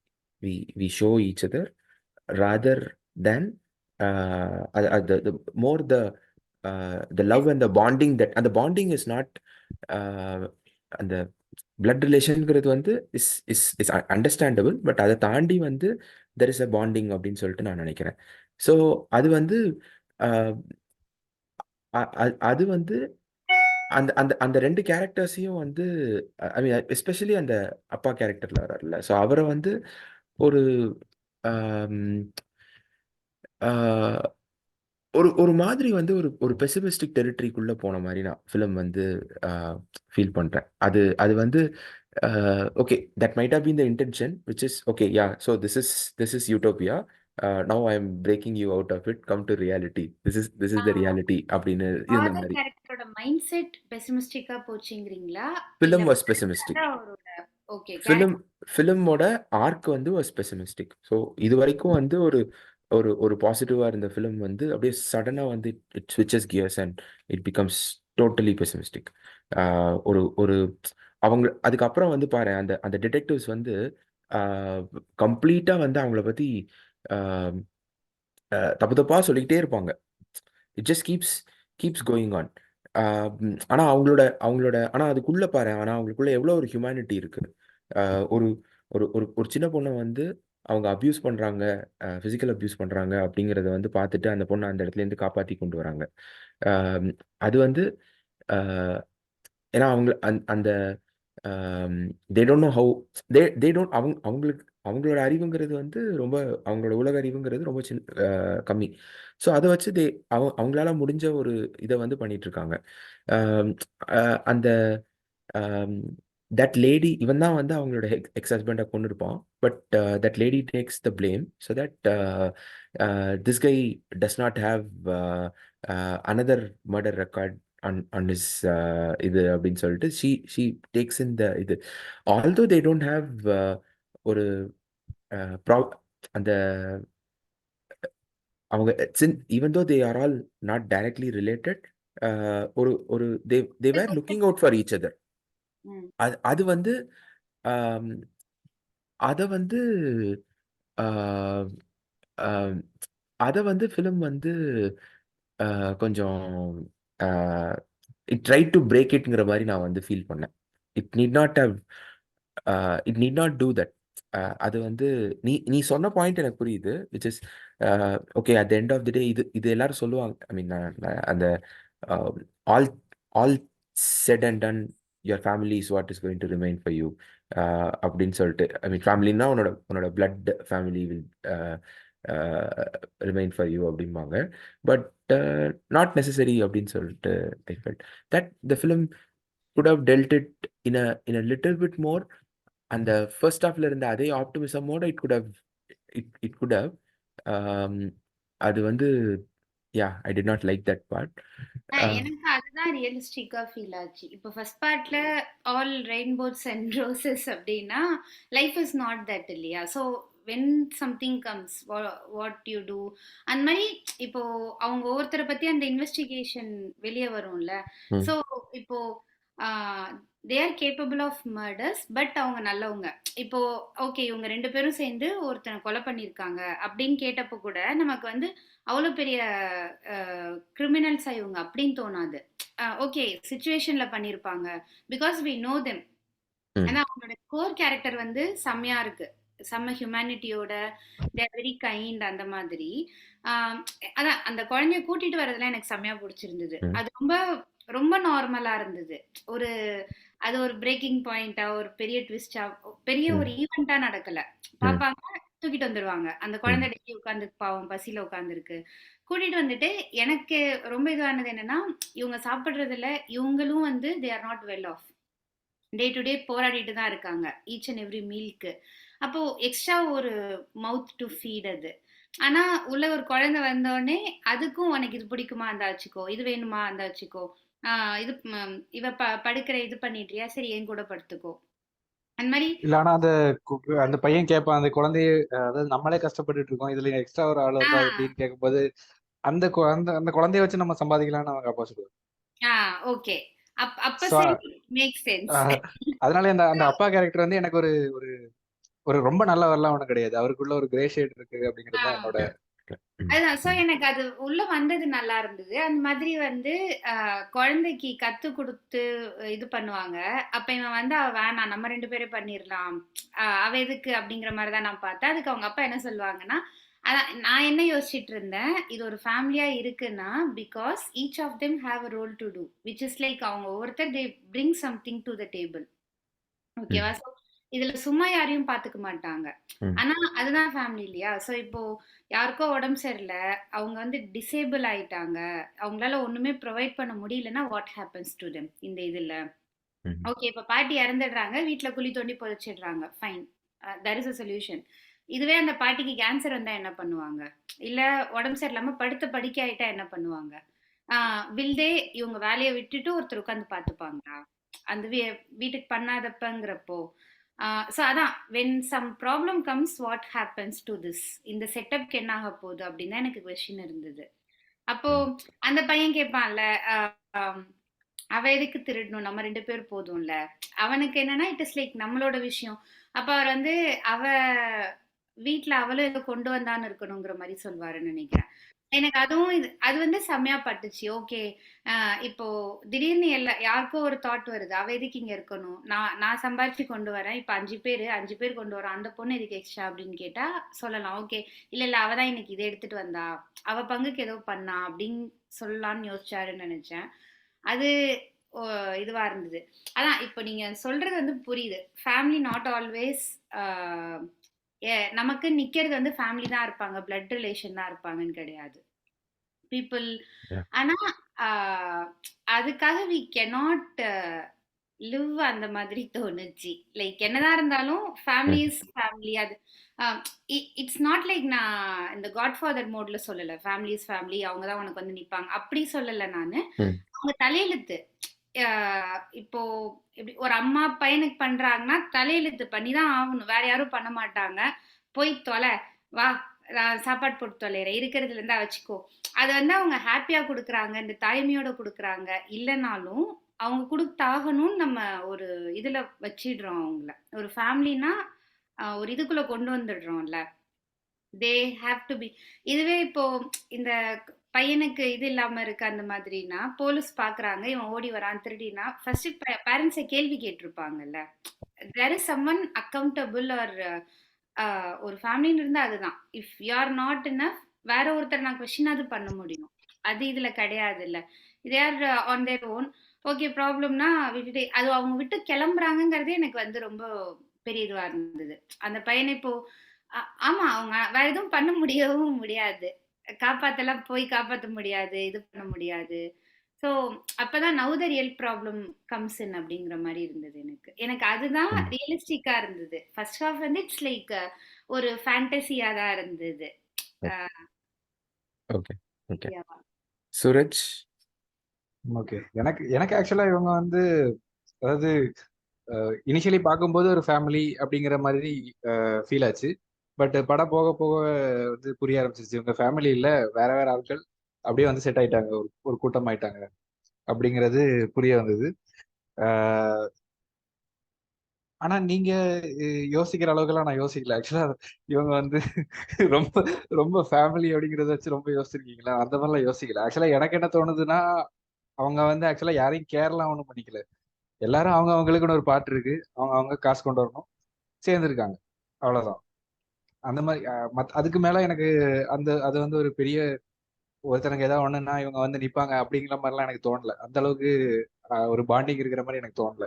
S1: show each other rather than the more the love and the bonding, that அந்த bonding is not அந்த blood ரிலேஷன்ங்கிறது வந்து is understandable, but அதை தாண்டி வந்து there is a bonding அப்படின்னு சொல்லிட்டு நான் நினைக்கிறேன். ஸோ அது வந்து ஆஹ் அது வந்து அந்த அந்த அந்த ரெண்டு கேரக்டர்ஸையும் வந்து ஐ மீன் எஸ்பெஷலி அந்த அப்பா கேரக்டர்ல வர்றாருல்ல, ஸோ அவரை வந்து ஒரு ஆம், ஆஹ், ஒரு ஒரு மாதிரி வந்து ஒரு ஒரு பெசிமிஸ்டிக் டெரிட்டரிக்குள்ள போன மாதிரி நான் ஃபிலிம் வந்து ஃபீல் பண்றேன். அது அது வந்து okay, that might have been the intention which is okay, yeah, so this is utopia, now I am breaking you out of it, come to reality, this is the reality அப்படின்னு இருந்த
S2: father
S1: மாதிரி.
S2: கேரக்டரோட mind set பெசிமிஸ்டிக்கா போச்சுங்கிறீங்களா? இல்ல
S1: film was
S2: படத்தோட
S1: பெசிமிஸ்டிக்.
S2: அவரோட okay
S1: film ஃபிலிமோட arc வந்து was பெசிமிஸ்டிக். So இது வரைக்கும் வந்து ஒரு ஒரு ஒரு பாசிட்டிவாக இருந்த ஃபிலிம் வந்து அப்படியே சடனாக வந்து இட் ஸ்விட்சஸ் gears and it becomes totally pessimistic. ஒரு ஒரு அவங்க அதுக்கப்புறம் வந்து பாரு, அந்த அந்த டிடெக்டிவ்ஸ் வந்து கம்ப்ளீட்டாக வந்து அவங்கள பற்றி தப்பு தப்பாக சொல்லிக்கிட்டே இருப்பாங்க. It just keeps going on. ஆனால் ஆனால் அதுக்குள்ள பாரு, ஆனால் அவங்களுக்குள்ள எவ்வளோ ஒரு ஹியூமனிட்டி இருக்கு. ஒரு ஒரு ஒரு ஒரு சின்ன பொண்ணை வந்து அவங்க அப்யூஸ் பண்றாங்க, ஃபிசிக்கல் அப்யூஸ் பண்றாங்க அப்படிங்கிறத வந்து பார்த்துட்டு அந்த பொண்ணை அந்த இடத்துல இருந்து காப்பாற்றி கொண்டு வராங்க. ஆம், அது வந்து ஏன்னா அவங்க அந்த they don't know how, they don't அவங்களுக்கு அவங்களோட அறிவுங்கிறது வந்து ரொம்ப, அவங்களோட உலக அறிவுங்கிறது ரொம்ப கம்மி. ஸோ அதை வச்சு அவங்களால முடிஞ்ச ஒரு இதை வந்து பண்ணிட்டு இருக்காங்க. ஆம், அந்த தட் லேடி, இவன் தான் வந்து அவங்களோட எக்ஸ் ஹஸ்பண்டை கொண்டு இருப்பான், but that lady takes the blame so that this guy does not have another murder record on his இது அப்படின்னு சொல்லிட்டு she takes in the இது, although they don't have ஒரு அந்த அவங்க even though they are all not directly related, ஒரு ஒரு they were looking out for each other. அது அது வந்து ஆம், அத வந்து ஆஹ், ஆஹ், அத வந்து ஃபிலிம் வந்து கொஞ்சம் இட் ட்ரை டு பிரேக் இட்ங்கிற மாதிரி நான் வந்து ஃபீல் பண்ணேன். It need not have it need not do that. அது வந்து நீ நீ சொன்ன பாயிண்ட் எனக்கு புரியுது, which is okay, at the end of the day இது இது எல்லாரும் சொல்லுவாங்க. ஐ மீன் அந்த all all said and done, your family is what is going to remain for you அப்படின்னு சொல்லிட்டு, ஐ மீன் ஃபேமிலின்னா உன்னோட உன்னோட blood family will remain for you அப்படிம்பாங்க. பட் நாட் நெசசரி அப்படின்னு சொல்லிட்டு I felt that the film could have dealt it in a little bit more. அந்த first ஹாஃப்ல இருந்த அதே ஆப்டிமிசமோட இட் குட் ஹவ். அது வந்து yeah, I did not like that part.
S2: எனக்கு அதுதான் ரியலிஸ்டிக்கா ஃபீல் ஆச்சு. இப்போ ஃபர்ஸ்ட் பார்ட்ல ஆல் ரெயின்போஸ் அண்ட் ரோசஸ் அப்படின்னா லைஃப் இஸ் நாட் தட் இல்லையா? So when something comes what you do அந்த மாதிரி இப்போ அவங்க ஒவ்வொருத்தரை பத்தி அந்த இன்வெஸ்டிகேஷன் வெளியே வரும்ல. ஸோ இப்போ they are capable of murders, but அவங்க நல்லவங்க. இப்போ ஓகே, இவங்க ரெண்டு பேரும் சேர்ந்து ஒருத்தனை கொலை பண்ணியிருக்காங்க அப்படின்னு கேட்டப்போ கூட நமக்கு வந்து அவ்வளோ பெரிய கிரிமினல்ஸா இவங்க அப்படின்னு தோணாது. ஓகே, சிச்சுவேஷன்ல பண்ணியிருப்பாங்க, பிகாஸ் வி நோ தெம். ஆனா அவங்களோட கோர் கேரக்டர் வந்து செம்மையா இருக்கு, செம்ம ஹியூமனிட்டியோட, தேர் வெரி கைண்ட் அந்த மாதிரி. ஆஹ் அதான் அந்த குழந்தைய கூட்டிட்டு வர்றதுலாம் எனக்கு செம்மையா பிடிச்சிருந்தது. அது ரொம்ப ரொம்ப நார்மலா இருந்தது. ஒரு அது ஒரு பிரேக்கிங் பாயிண்டா, ஒரு பெரிய ட்விஸ்டா, பெரிய ஒரு ஈவெண்டா நடக்கல. பாப்பாங்க, தூக்கிட்டு வந்துருவாங்க. அந்த குழந்தை டெய்லி உட்கார்ந்து பாவம் பசியில உட்கார்ந்துருக்கு. கூட்டிட்டு வந்துட்டு எனக்கு ரொம்ப இதுவானது என்னன்னா, இவங்க சாப்பிடுறதுல இவங்களும் வந்து they are not well off. Day to day போராடிட்டு தான் இருக்காங்க ஈச் அண்ட் எவ்ரி மீல்க்கு. அப்போ எக்ஸ்ட்ரா ஒரு மவுத் டு ஃபீட் அது. ஆனா உள்ள ஒரு குழந்தை வந்தோடனே அதுக்கும் உனக்கு இது பிடிக்குமா அந்த வச்சுக்கோ, இது வேணுமா அந்த வச்சுக்கோ, இது இவ படுக்கிற இது பண்ணிட்டியா, சரி என் கூட படுத்துக்கோ, அந்த மாதிரி.
S3: இல்ல ஆனா அந்த அந்த பையன் கேட்பான் அந்த குழந்தைய, அதாவது நம்மளே கஷ்டப்பட்டுட்டு இருக்கோம் இதுல எக்ஸ்ட்ரா ஒரு ஆள் வந்தா எப்படின்னு கேட்கும்போது அந்த அந்த அந்த குழந்தைய வச்சு நம்ம சம்பாதிக்கலாம்னு அவங்க அப்பா சொல்லுவாங்க.
S2: ஓகே, அப்ப
S3: So,
S2: சரி, மேக் சென்ஸ்.
S3: அதனால அந்த அந்த அப்பா கேரக்டர் வந்து எனக்கு ஒரு ஒரு ஒரு ரொம்ப நல்ல வரலாம் ஒன்றும் கிடையாது, அவருக்குள்ள ஒரு கிரே ஷேட் இருக்கு அப்படிங்கிறது தான் என்னோட
S1: ம்.
S2: அதுதான். ஸோ
S1: ம்.
S2: எனக்கு அது உள்ள வந்தது நல்லா இருந்தது. அந்த மாதிரி வந்து குழந்தைக்கு கத்துக் குடுத்து இது பண்ணுவாங்க. அப்ப இவன் வந்து அவ வேணாம் நம்ம 2 பேரே பண்ணிரலாம். அவ எதுக்கு அப்படிங்கிற மாரி தான் நான் பார்த்தேன். அதுக்கு அவங்க அப்பா என்ன சொல்லுவாங்கன்னா, அதான் நான் என்ன யோசிச்சுட்டு இருந்தேன், இது ஒரு ஃபேமிலியா இருக்குன்னா, because each of them have a role to do. Which is like அவங்க ஒவ்வொருத்தர் they bring something to the table. ஓகேவா?
S1: ம்.
S2: ஸோ, இதுல சும்மா யாரையும் பாத்துக்க மாட்டாங்க.
S1: ம்.
S2: ஆனா, அதுதான் ஃபேமிலி இல்லையா? ஸோ, இப்போ யாருக்கோ உடம்பு சரியில்ல, அவங்க வந்து டிசேபிள் ஆயிட்டாங்க. அவங்களால ஒண்ணுமே ப்ரொவைட் பண்ண முடியலன்னா, வாட் ஹேப்பன்ஸ் டு தெம் இந்த இதுல?
S1: ம்.
S2: ஓகே, இப்ப பாட்டி இறந்துடுறாங்க. வீட்ல குழி தோண்டி புதைச்சிடுறாங்க. Fine. There is a solution. இதுவே அந்த பாட்டிக்கு கேன்சர் வந்தா என்ன பண்ணுவாங்க? இல்ல உடம்பு சரியில்லாம படுத்த படுக்கை ஆயிட்டா என்ன பண்ணுவாங்க? ஆ வில் தே இவங்க வேலைய விட்டுட்டு ஒருத்தர் உட்கார்ந்து பார்த்துப்பாங்களா? அந்த வீட்டுக்கு பண்ணாதப்பங்கிறப்போ. ஸோ அதான் when some problem comes what happens to this? இந்த செட்டப்க்கு என்ன ஆக போகுது? அப்படின்னு தான் எனக்கு கொஸ்டின் இருந்தது. அப்போ
S1: ம்.
S2: அந்த பையன் கேட்பான்ல, அவ எதுக்கு திருடணும்? நம்ம 2 பேர் போதும்ல. அவனுக்கு என்னன்னா, இட் இஸ் லைக் நம்மளோட விஷயம். அப்ப அவர் வந்து அவ வீட்ல அவளும் ஏதோ கொண்டு வந்தான்னு இருக்கணுங்கிற மாரி சொல்வாருன்னு நெனைக்கிறேன். எனக்கு அதுவும் அது வந்து செம்மையா பட்டுச்சு. ஓகே. இப்போ திடீர்னு யாருக்கோ ஒரு தாட் வருது. அவ எதுக்கு இங்க இருக்கணும்? நான் சம்பாரிச்சு கொண்டு வரேன். இப்ப 5 பேர் கொண்டு வரோம். அந்த பொண்ணு எதுக்கு எக்ஸ்ட்ரா அப்படின்னு கேட்டா சொல்லலாம். ஓகே. இல்ல அவ தான் இன்னைக்கு இத எடுத்துட்டு வந்தா. அவ பங்குக்கு ஏதோ பண்ணா அப்படின்னு சொல்லலாம்னு யோசிச்சாருன்னு நெனச்சேன். அது ஒ இதுவா இருந்தது. அதான் இப்ப நீங்க சொல்றது வந்து புரியுது. ஃபேமிலி நாட் ஆல்வேஸ் அ நமக்கு நிக்கிறது வந்து ஃபேமிலி தான் இருப்பாங்க. பிளட் ரிலேஷன் தான் இருப்பாங்கன்னு கிடையாது. People
S1: Yeah.
S2: ஆனா ஆ, அதுக்காக வி கெனாட் லிவ் அந்த மாதிரி தோணுச்சு. லைக் என்னதான் இருந்தாலும் ஃபேமிலி
S1: ம்.
S2: Is family. அது இட்ஸ் நாட் லைக் நான் இந்த காட்ஃபாதர் மோட்ல சொல்லல. Family is family. அவங்க தான் உனக்கு வந்து நிப்பாங்க. அப்படி சொல்லல நானு.
S1: ம்.
S2: அவங்க தலையெழுத்து. இப்போ இப்படி ஒரு அம்மா பையனுக்கு பண்றாங்கன்னா தலையெழுத்து பண்ணி தான் ஆகணும். வேற யாரும் பண்ண மாட்டாங்க. போய் தொலை, வா நான் சாப்பாடு போட்டு தொலைறேன். இருக்கிறதுல இருந்தா வச்சுக்கோ. அது வந்து அவங்க ஹாப்பியா குடுக்குறாங்க. இந்த தாய்மையோட குடுக்குறாங்க. இல்லனாலும் அவங்க குடுத்தாகணும்னு நம்ம ஒரு இதுல வச்சிடுறோம் அவங்கள. ஒரு ஃபேமிலினா ஒரு இதுக்குள்ள கொண்டு வந்துடுறோம்ல. They have to be. இதுவே இப்போ இந்த பையனுக்கு இது இல்லாம இருக்கு அந்த மாதிரினா போலீஸ் பாக்குறாங்க, இவன் ஓடி வரான் திருடினா ஃபர்ஸ்ட் பேரண்ட்ஸை கேள்வி கேட்டிருப்பாங்கல்ல. There is someone accountable or ஒரு ஃபேமிலின்னு இருந்தா அதுதான். If you are not enough வேற ஒருத்தர் நான் கொஸ்டின் அது பண்ண முடியும். அது இதுல கிடையாது இல்ல. இது are on their own. Okay ப்ராப்ளம்னா விட்டுட்டு அது அவங்க விட்டு கிளம்புறாங்கங்கிறதே எனக்கு வந்து ரொம்ப பெரிய இதுவா இருந்தது. அந்த பையனை இப்போ ஆமா அவங்க வேற எதுவும் பண்ண முடியவும் முடியாது. காப்பாத்தலாம் போய் காப்பாத்த முடியாது. இது பண்ண முடியாது. ஸோ அப்பதான் now the real problem comes in அப்படிங்கிற மாதிரி இருந்தது எனக்கு. எனக்கு அதுதான்
S1: ம்.
S2: ரியலிஸ்டிக்கா இருந்தது. ஃபர்ஸ்ட் ஹாஃப் வந்து இட்ஸ் லைக் ஒரு ஃபேண்டசியா தான் இருந்தது.
S1: Okay. Okay.
S2: Yeah.
S1: Suraj.
S3: Okay. எனக்கு எனக்கு ஆக்சுவலா இவங்க வந்து, அதாவது இனிஷியலி பார்க்கும்போது ஒரு ஃபேமிலி அப்படிங்கிற மாதிரி ஃபீல் ஆச்சு. பட் படம் போக போக வந்து புரிய ஆரம்பிச்சிருச்சு, இவங்க ஃபேமிலி இல்ல, வேற வேற ஆட்கள் அப்படியே வந்து செட் ஆயிட்டாங்க, ஒரு ஒரு கூட்டம் ஆயிட்டாங்க அப்படிங்கிறது புரிய வந்தது. அஹ் ஆனா நீங்க யோசிக்கிற அளவுக்குலாம் நான் யோசிக்கல ஆக்சுவலா. இவங்க வந்து ரொம்ப ரொம்ப ஃபேமிலி அப்படிங்கறத வச்சு ரொம்ப யோசிச்சிருக்கீங்களா? அந்த மாதிரிலாம் யோசிக்கல ஆக்சுவலா. எனக்கு என்ன தோணுதுன்னா, அவங்க வந்து ஆக்சுவலா யாரையும் கேர்லாம் ஒன்றும் பண்ணிக்கல. எல்லாரும் அவங்க அவங்களுக்குன்னு ஒரு பாட்டு இருக்கு, அவங்க அவங்க காசு கொண்டு வரணும், சேர்ந்துருக்காங்க, அவ்வளவுதான். அந்த மாதிரி அதுக்கு மேல எனக்கு அது வந்து ஒரு பெரிய, ஒருத்தனுக்கு ஏதாவது ஒண்ணுன்னா இவங்க வந்து நிப்பாங்க அப்படிங்கிற மாதிரிலாம் எனக்கு தோணல. அந்த அளவுக்கு ஒரு பாண்டிங் இருக்கிற மாதிரி எனக்கு தோணல.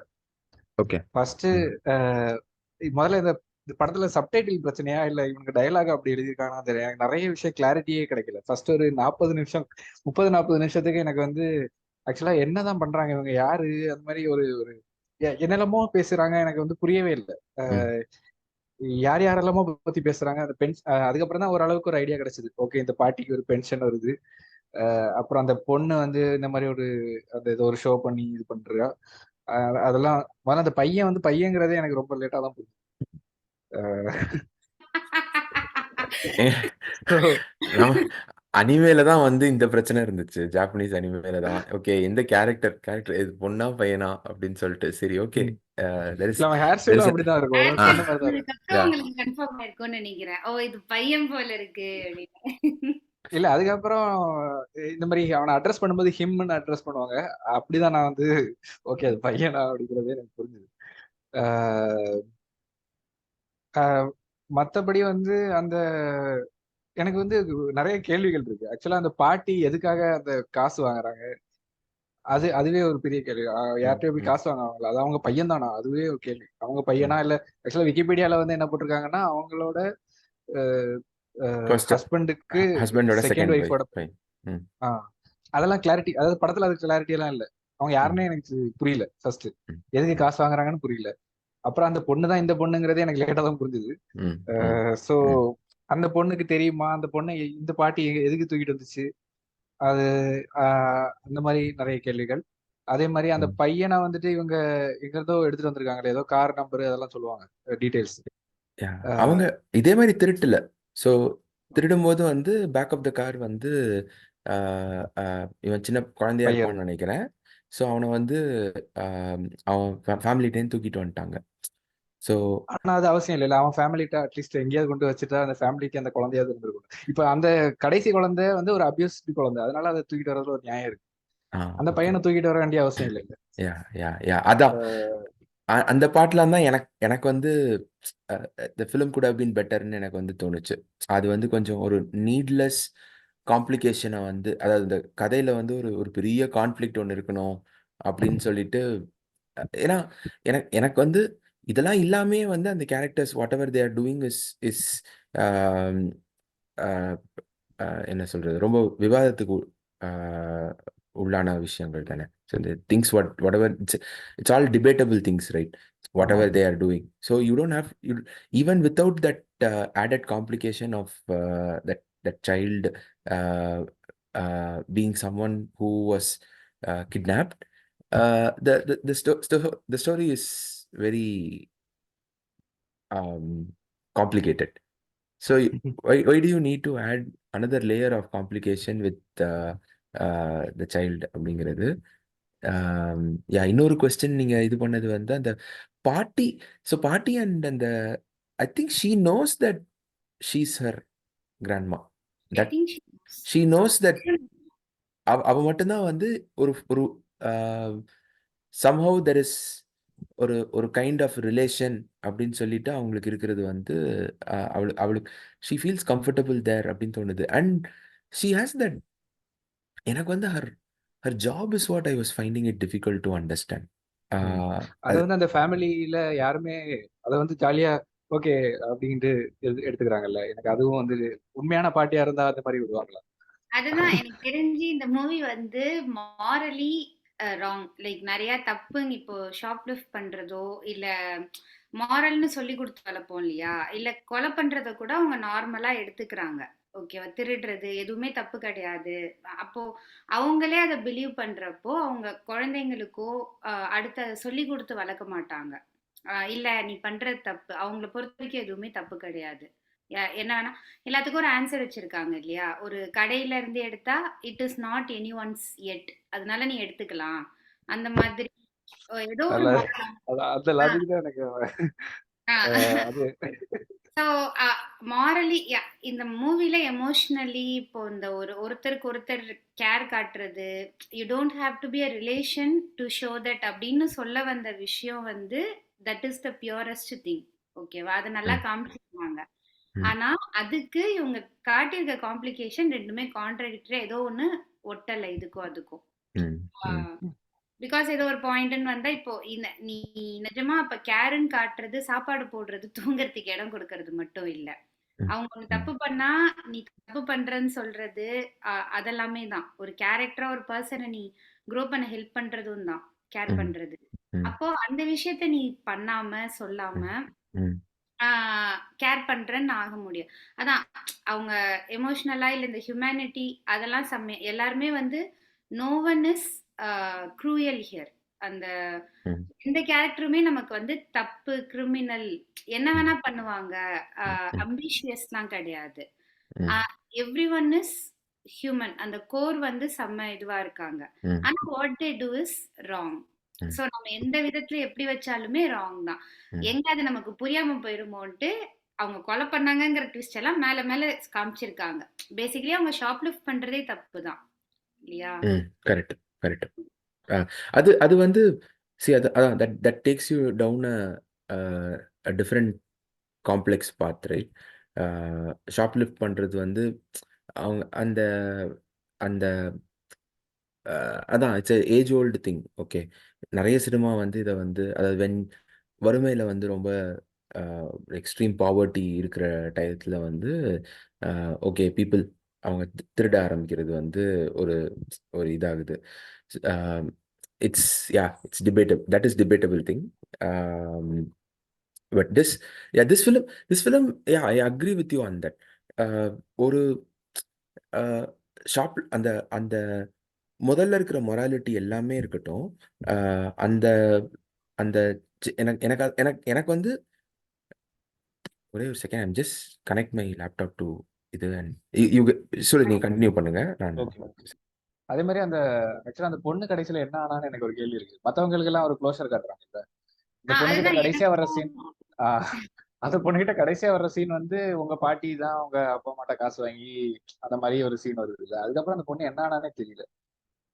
S1: ஓகே.
S3: ஃபர்ஸ்ட்
S1: ம்.
S3: முதல்ல இந்த படத்துல சப்டைட்டில் பிரச்சனையா இல்ல இவனுக்கு டயலாக் அப்படி எழுதியிருக்காங்கன்னா தெரியல, எனக்கு நிறைய விஷயம் கிளாரிட்டியே கிடைக்கல. ஃபர்ஸ்ட் ஒரு 40 நிமிஷம், 30-40 நிமிஷத்துக்கு எனக்கு வந்து ஆக்சுவலா என்னதான் பண்றாங்க இவங்க, யாரு, அந்த மாதிரி ஒரு ஒரு என்னெல்லாமோ பேசுறாங்க, எனக்கு வந்து புரியவே இல்லை.
S1: ம்.
S3: யார் யாரெல்லாமோ பத்தி பேசுறாங்க. அந்த அதுக்கப்புறம் தான் ஓரளவுக்கு ஒரு ஐடியா கிடைச்சது. ஓகே, இந்த பாட்டிக்கு ஒரு பென்ஷன் வருது, அப்புறம் அந்த பொண்ணு வந்து இந்த மாதிரி ஒரு அந்த ஏதோ ஒரு ஷோ பண்ணி இது பண்றா. அதெல்லாம் முதல்ல அந்த பையன் வந்து பையங்கிறதே எனக்கு ரொம்ப லேட்டா தான் புரியுது.
S1: நம்ம அனிமேல தான் வந்து இந்த பிரச்சனை இருந்துச்சு. ஜாப்பனீஸ் அனிமேல தான். ஓகே, எந்த கேரக்டர் இது பொண்ணா பையனா அப்படின்னு சொல்லிட்டு சரி ஓகே
S3: ம்.
S1: there is
S3: இல்ல அவன் ஹேர்
S1: there is
S3: ஸ்டைலும்
S1: a
S3: அப்படிதான் இருக்கும்.
S2: ஹேர்
S3: அவன்
S1: ah
S3: சொன்ன
S2: ஸ்டைல்
S3: மாதிரி தான் இருக்கும்.
S2: சொன்னதுக்கு அப்புறம்
S1: yeah
S2: உங்களுக்கு கன்ஃபார்ம் ஆயிருக்கும்னு நினைக்கிறேன். ஓ இது பையன் போல இருக்கு அப்படின்னு.
S3: இல்ல அதுக்கப்புறம் இந்த மாதிரி அவனை அட்ரஸ் பண்ணும்போது ஹிம்னு அட்ரஸ் பண்ணுவாங்க. அப்படிதான் நான் வந்து ஓகே அது பையனா அப்படிங்கிறது எனக்கு புரிஞ்சுது. ஆஹ் ஆஹ் மத்தபடி வந்து அந்த எனக்கு வந்து நிறைய கேள்விகள் இருக்கு. ஆக்சுவலா அந்த பாட்டி எதுக்காக அந்த காசு வாங்குறாங்க? அதுவே ஒரு பெரிய கேள்வி.
S1: mm,
S3: யார்கிட்டயும் போய்
S1: mm,
S3: காசு வாங்குவாங்களா? அது அவங்க பையன் தானா? அதுவே ஒரு கேள்வி. அவங்க பையனா
S1: mm.
S3: இல்ல ஆக்சுவலா விக்கிபீடியால வந்து என்ன போட்டிருக்காங்கன்னா அவங்களோட
S1: First
S3: ஹஸ்பண்டுக்கு
S1: husband or a
S3: second
S1: second wife
S3: ஒய்ஃபோட.
S1: fine mm,
S3: அதெல்லாம் கிளாரிட்டி, அதாவது படத்துல அது கிளாரிட்டி எல்லாம் இல்ல. அவங்க
S1: mm,
S3: யாருன்னே எனக்கு புரியல ஃபர்ஸ்ட்.
S1: mm,
S3: எதுக்கு காசு வாங்குறாங்கன்னு புரியல. அப்புறம் அந்த பொண்ணு தான் இந்த பொண்ணுங்கிறதே எனக்கு லேட்டா தான் புரிஞ்சுது.
S1: mm, mm,
S3: so
S1: mm.
S3: அந்த பொண்ணுக்கு தெரியுமா அந்த பொண்ணை இந்த பாட்டி எதுக்கு தூக்கிட்டு வந்துச்சு? அது அந்த மாதிரி நிறைய கேள்விகள். அதே மாதிரி அந்த
S1: Mm.
S3: பையனை வந்துட்டு இவங்க எங்க இருந்தோ எடுத்துட்டு வந்திருக்காங்களே, ஏதோ கார் நம்பர் அதெல்லாம் சொல்லுவாங்க டீடைல்ஸ்.
S1: Yeah. அவங்க இதே மாதிரி திருட்டுல ஸோ திருடும்போது வந்து பேக் ஆஃப் த கார் வந்து இவன் சின்ன குழந்தையா
S3: பையன்
S1: இருப்பான்னு நினைக்கிறேன். ஸோ அவனை வந்து அவன் ஃபேமிலிட்டேன்னு தூக்கிட்டு வந்துட்டாங்க. ஸோ
S3: ஆனா அது அவசியம் இல்ல. அவன் ஃபேமிலிட்ட அட்லீஸ்ட் எங்கேயாவது கொண்டு வச்சுட்டா அந்த ஃபேமிலிக்கு அந்த குழந்தையாவது இருந்திருக்கும். இப்ப அந்த கடைசி குழந்தை வந்து ஒரு அபியூஸ்டு குழந்தை, அதனால அதை தூக்கிட்டு வர்றதுல ஒரு நியாயம் இருக்கு. அந்த
S1: ஓகே
S3: பையனை தூக்கிட்டு வர வேண்டிய அவசியம் இல்லை.
S1: யா யா யா அதான் அந்த பாட்டுல தான் எனக்கு எனக்கு வந்து the film could have been பெட்டர்னு எனக்கு வந்து தோணுச்சு. அது வந்து கொஞ்சம் ஒரு நீட்லெஸ் காம்ப்ளிகேஷனை வந்து அதாவது இந்த கதையில வந்து ஒரு ஒரு பெரிய கான்ஃப்ளிக்ட் ஒன்று இருக்கணும் அப்படின்னு சொல்லிட்டு ஏன்னா எனக்கு எனக்கு வந்து இதெல்லாம் இல்லாமே வந்து அந்த characters whatever they are doing is is என்ன சொல்றது ரொம்ப விவாதத்துக்கு உள்ளான விஷயங்கள் தானே. ஸோ இந்த things whatever it's all debatable things right what
S3: ஆமா.
S1: Ever they are doing. So you don't have you even without that added complication of that child uh, being someone who was kidnapped. The story is very complicated. So why do you need to add another layer of complication with the child அப்படிங்கிறது. யா இன்னொரு question நீங்க இது பண்ணது வந்து அந்த பாட்டி. So பாட்டி and அந்த I think she knows that she's her grandma.
S2: I
S1: that
S2: think
S1: she knows that அவ மட்டும்தான் வந்து ஒரு ஒரு somehow there is ஒரு ஒரு கைண்ட் ஆஃப் ரிலேஷன் அப்படின்னு சொல்லிட்டு அவங்களுக்கு இருக்கிறது வந்து அவளுக்கு ஷீ ஃபீல்ஸ் கம்ஃபர்டபுள் தேர் அப்படின்னு தோணுது. அண்ட் ஷீ ஹேஸ் தட் எனக்கு வந்து her her job is what I was finding it difficult to understand.
S3: அது வந்து அந்த ஃபேமிலியில யாருமே அதை வந்து ஜாலியா ஓகே அப்படின்ட்டு எடுத்துக்கிறாங்கல்ல. எனக்கு அதுவும் வந்து உண்மையான பாட்டியா இருந்தா அந்த மாதிரி விடுவாங்களா?
S2: அதுதான் எனக்கு தெரிஞ்சு இந்த மூவி வந்து மாரலி ராங். லைக் நிறைய தப்புங்க. இப்போ ஷாப்லிஃப்ட் பண்றதோ இல்ல மாரல்னு சொல்லி கொடுத்து வளர்ப்போம் இல்லையா, இல்ல கொலை பண்றத கூட அவங்க நார்மலா எடுத்துக்கிறாங்க. ஓகேவா, திருடுறது எதுவுமே தப்பு கிடையாது. அப்போ அவங்களே அதை பிலீவ் பண்றப்போ அவங்க குழந்தைங்களுக்கோ அடுத்து அதை சொல்லி கொடுத்து வளர்க்க மாட்டாங்க. இல்ல நீ பண்றது தப்பு, அவங்கள பொறுத்த வரைக்கும் எதுவுமே தப்பு கிடையாது. என்ன வேணா எல்லாத்துக்கும் ஒரு ஆன்சர் வச்சிருக்காங்க இல்லையா. ஒரு கடையில இருந்து எடுத்தா it is not anyone's yet, அதனால நீ எடுத்துக்கலாம். அந்த மாதிரி ஏதோ ஒரு
S3: அந்த லாஜிக் தான் எனக்கு அது.
S2: ஸோ மாரலி இந்த மூவில எமோஷ்னலி இப்போ இந்த ஒருத்தருக்கு ஒருத்தர் கேர் காட்டுறது, you don't have to be a relation to show that அப்படின்னு சொல்ல வந்த விஷயம் வந்து that is the purest thing. ஓகேவா, அது நல்லா காமிச்சிருக்காங்க. ஆனா அதுக்கு இவங்க காட்டியிருக்க காம்ப்ளிகேஷன் ரெண்டுமே கான்ட்ராடிக்டரி, ஏதோ ஒண்ணு ஒட்டல இதுக்கும் அதுக்கும். பிகாஸ் ஏதோ ஒரு பாயிண்ட்னு வந்தா இப்போ நீ நிஜமா அப்ப கேரன் காட்டுறது சாப்பாடு போடுறது தூங்குறதுக்கு இடம் கொடுக்கறது மட்டும் இல்ல. அவங்க ஒண்ணு தப்பு பண்ணா நீ தப்பு பண்றன்னு சொல்றது அதெல்லாமே தான். ஒரு கேரக்டரா ஒரு பர்சனை நீ க்ரோ பண்ண ஹெல்ப் பண்றதும் தான் கேர் பண்றது. அப்போ அந்த விஷயத்த நீ பண்ணாம சொல்லாம கேர் பண்றேன்னு ஆக முடியும். அதான் அவங்க எமோஷனலா இல்ல இந்த ஹியூமனிட்டி அதெல்லாம் எல்லாருமே வந்து no one is cruel here. அந்த எந்த கேரக்டருமே நமக்கு வந்து தப்பு கிரிமினல் என்ன வேணா பண்ணுவாங்க, அம்பிஷியஸ்லாம் கிடையாது. Every one is human. அந்த கோர் வந்து செம்ம இதுவா இருக்காங்க. ஆனா what they do is wrong.
S1: ம்,
S2: சோ நம்ம எந்த விதத்துல எப்படி வச்சாலுமே ராங் தான்.
S1: ம்,
S2: எங்க அது நமக்கு புரியாம போயிருமோன்ட்டு அவங்க கொலை பண்ணாங்கங்கிற ட்விஸ்ட் எல்லாம் மேல மேல காமிச்சிருக்காங்க. பேசிக்கலி அவங்க ஷாப்லிஃப்ட் பண்றதே தப்பு தான் இல்லையா?
S1: ம். Correct, correct. அது அது வந்து அது அதான் that takes you down a different complex path right. Shoplift பண்ணுறது வந்து அவங்க அந்த அந்த அதான் it's age old thing. Okay, நிறைய சினிமா வந்து இதை வந்து அதாவது வறுமையில் வந்து ரொம்ப எக்ஸ்ட்ரீம் பாவர்ட்டி இருக்கிற டயத்தில் வந்து ஓகே பீப்புள் அவங்க திருட ஆரம்பிக்கிறது வந்து ஒரு ஒரு இதாகுது. It's it's debatable, that is debatable thing. But this film I agree with you on that. ஒரு ஷாப் அந்த அந்த முதல்ல இருக்கிற மொராலிட்டி எல்லாமே இருக்கட்டும். அந்த அந்த எனக்கு எனக்கு எனக்கு எனக்கு வந்து ஒரே ஒரு second, I'm just connect my laptop to இது அண்ட் யூ சொல்லி நீங்க கண்டினியூ பண்ணுங்க. நான்
S3: ஓகே. அதே மாதிரி அந்த ஆக்சுவலா அந்த பொண்ணு கடைசியில என்ன ஆனான்னு எனக்கு ஒரு கேள்வி இருக்கு. மத்தவங்களுக்கு எல்லாம் ஒரு க்ளோஷர் காட்டுறாங்க இல்ல, இந்த பொண்ணுகிட்ட
S2: அதுதான்
S3: கடைசியா வர்ற
S2: எனக்கும்.
S3: சீன், அந்த பொண்ணுகிட்ட கடைசியா வர்ற சீன் வந்து உங்க பாட்டி தான் உங்க அப்பா அம்மாட்ட காசு வாங்கி அந்த மாதிரி ஒரு சீன் வருது இல்ல. அதுக்கப்புறம் அந்த பொண்ணு என்ன ஆனானே தெரியல.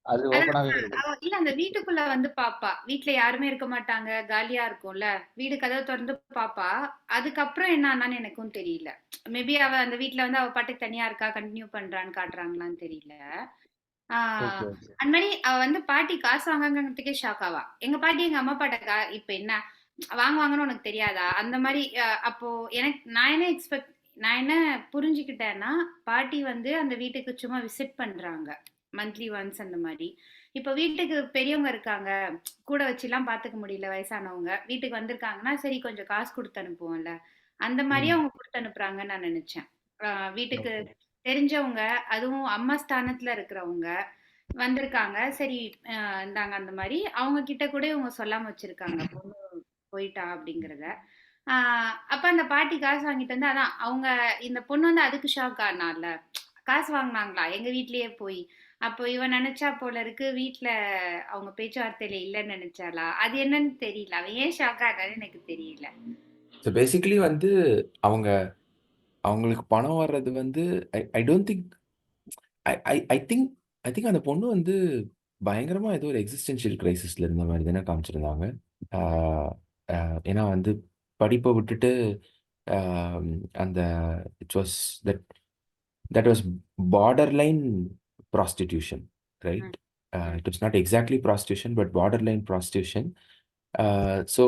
S3: அது
S2: அதான்
S3: ஓப்பனாவே வருது.
S2: இல்ல அந்த வீட்டுக்குள்ள வந்து பாப்பா. வீட்ல யாருமே இருக்க மாட்டாங்க. காலியா இருக்கும்ல. வீடு கதவு தொறந்து பாப்பா. அதுக்கப்புறம் என்ன ஆனான்னு எனக்கும் தெரியல. மேபி அவ அந்த வீட்ல வந்து அவ பாட்டுக்கு தனியா இருக்கா, கன்டின்யூ பண்றான்னு காட்டுறாங்களான்னு தெரியல. ஆ
S3: ஓகே ஓகே.
S2: அந்த மாரி அவ வந்து பாட்டி காசு வாங்காங்கறதுக்கே ஷாக் ஆவா. எங்க பாட்டி எங்க அம்மா அப்பாட்ட இப்ப என்ன வாங்குவாங்கன்னு உனக்கு தெரியாதா? அந்த மாரி அப்போ நான் என்ன புரிஞ்சுக்கிட்டேன்னா, பாட்டி வந்து அந்த வீட்டுக்கு சும்மா விசிட் பண்றாங்க. மந்த்லி ஒன்ஸ் அந்த மாரி. இப்ப வீட்டுக்கு பெரியவங்க இருக்காங்க. கூட வச்சுலாம் பாத்துக்க முடியல வயசானவங்க. வீட்டுக்கு வந்திருக்காங்கன்னா, சரி கொஞ்சம் காசு குடுத்து அனுப்புவோம்ல. அந்த மாரி
S3: ம்.
S2: அவங்க குடுத்து அனுப்புறாங்கன்னு நான் நெனச்சேன். வீட்டுக்கு
S3: ஓகே.
S2: தெரிஞ்சவங்க, அதுவும் அம்மா ஸ்தானத்துல இருக்கிறவங்க வந்திருக்காங்க. சரி இந்தாங்க அந்த மாரி. அவங்க கிட்ட கூட இவங்க சொல்லாம வச்சிருக்காங்க. பொண்ணு போயிட்டா அப்படிங்கிறத. ஆ அப்ப அந்த பாட்டி காசு வாங்கிட்டு வந்து அதான் அவங்க இந்த பொண்ணு வந்து அதுக்கு ஷாக் ஆனால. காசு வாங்குனாங்களா? எங்க வீட்லயே போய். அப்போ இவ நெனச்சா போல இருக்கு, வீட்ல அவங்க பேச்சுவார்த்தையில இல்லன்னு நெனச்சாளா? அது என்னன்னு தெரியல. அவ ஏன் ஷாக் ஆனான்னு எனக்கு தெரியல.
S1: ஸோ பேசிக்கலி வந்து அவங்க அவங்களுக்கு பணம் வர்றது வந்து I don't think I I I think I think அந்த பொண்ணு வந்து பயங்கரமா ஏதோ ஒரு எக்ஸிஸ்டென்ஷியல் கிரைசிஸ்ல இருந்த மாதிரி தானே காமிச்சிருந்தாங்க. ஏன்னா வந்து படிப்பை விட்டுட்டு ஆஹ், அந்த it was that that was borderline prostitution, right?
S2: ம், ம்,
S1: It was not exactly prostitution, but borderline prostitution. So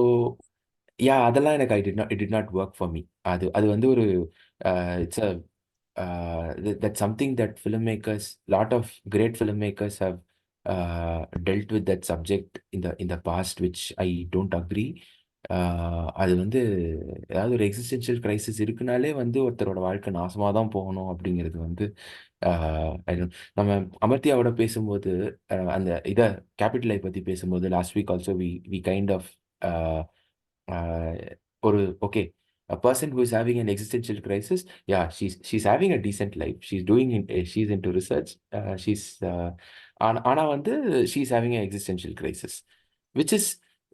S1: அதெல்லாம் எனக்கு it did not work for me. அது வந்து ஒரு it's a that's something that filmmakers, lot of great filmmakers have dealt with that subject in the past, which I don't agree. அது வந்து ஏதாவது ஒரு existential crisis இருக்குனாலே வந்து ஒருத்தரோட வாழ்க்கை நாசமாக தான் போகணும் அப்படிங்கிறது வந்து நம்ம அமர்த்தியாவோட பேசும்போது அந்த இதை கேபிட்டலை பற்றி பேசும்போது last week also we kind of ஒரு okay a person who is having an existential crisis, yeah, she's having a decent life, she's into research, she's ஆனா வந்து she's having an existential crisis, which is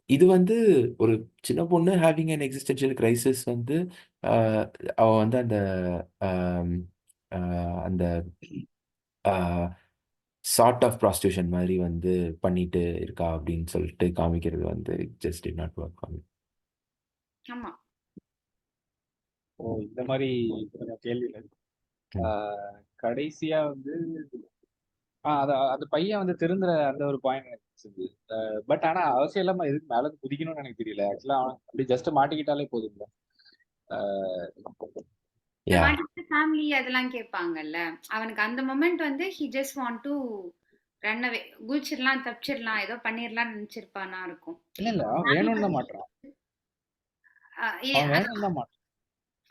S1: இது வந்து ஒரு சின்ன பொண்ணு having an existential crisis வந்து ஆஹ் அவ வந்து அந்த ஆம், அந்த சார்ட் ஆஃப் ப்ராஸ்டியூஷன் மாதிரி வந்து பண்ணிட்டு இருக்கா அப்படின்னு சொல்லிட்டு காமிக்கிறது வந்து just did not work for me.
S2: ஆமா.
S3: ஓ, இந்த மாதிரி கொஞ்சம் கேள்விகள். கடைசியா வந்து அந்த பையன் வந்து திருந்துற அந்த ஒரு பாயிண்ட் எனக்கு பிடிச்சது. பட் ஆனா அவசியம் இல்லாம எதுக்கு மேல இருந்து குதிக்கணும்னு எனக்கு தெரியல. ஆக்சுவலா அவன் அப்படி ஜஸ்ட் மாட்டிக்கிட்டாலே போதும்ல.
S2: இந்த
S1: யா
S2: மாட்டிக்கிட்ட ஃபேமிலி அதெல்லாம் கேட்பாங்கல்ல. அவனுக்கு அந்த மொமெண்ட் வந்து he just want to run away. குதிச்சிடலாம், தப்பிச்சிடலாம், ஏதோ பண்ணிடலாம்னு நினைச்சிருப்பானா இருக்கும்.
S3: இல்ல இல்ல, அவன்
S2: ஃபேமிலி
S3: வேணும்னு தான்
S2: வந்து
S3: மாட்டுறான்.
S2: இல்ல
S3: அவன் வேணும்னு தான் மாட்டான்.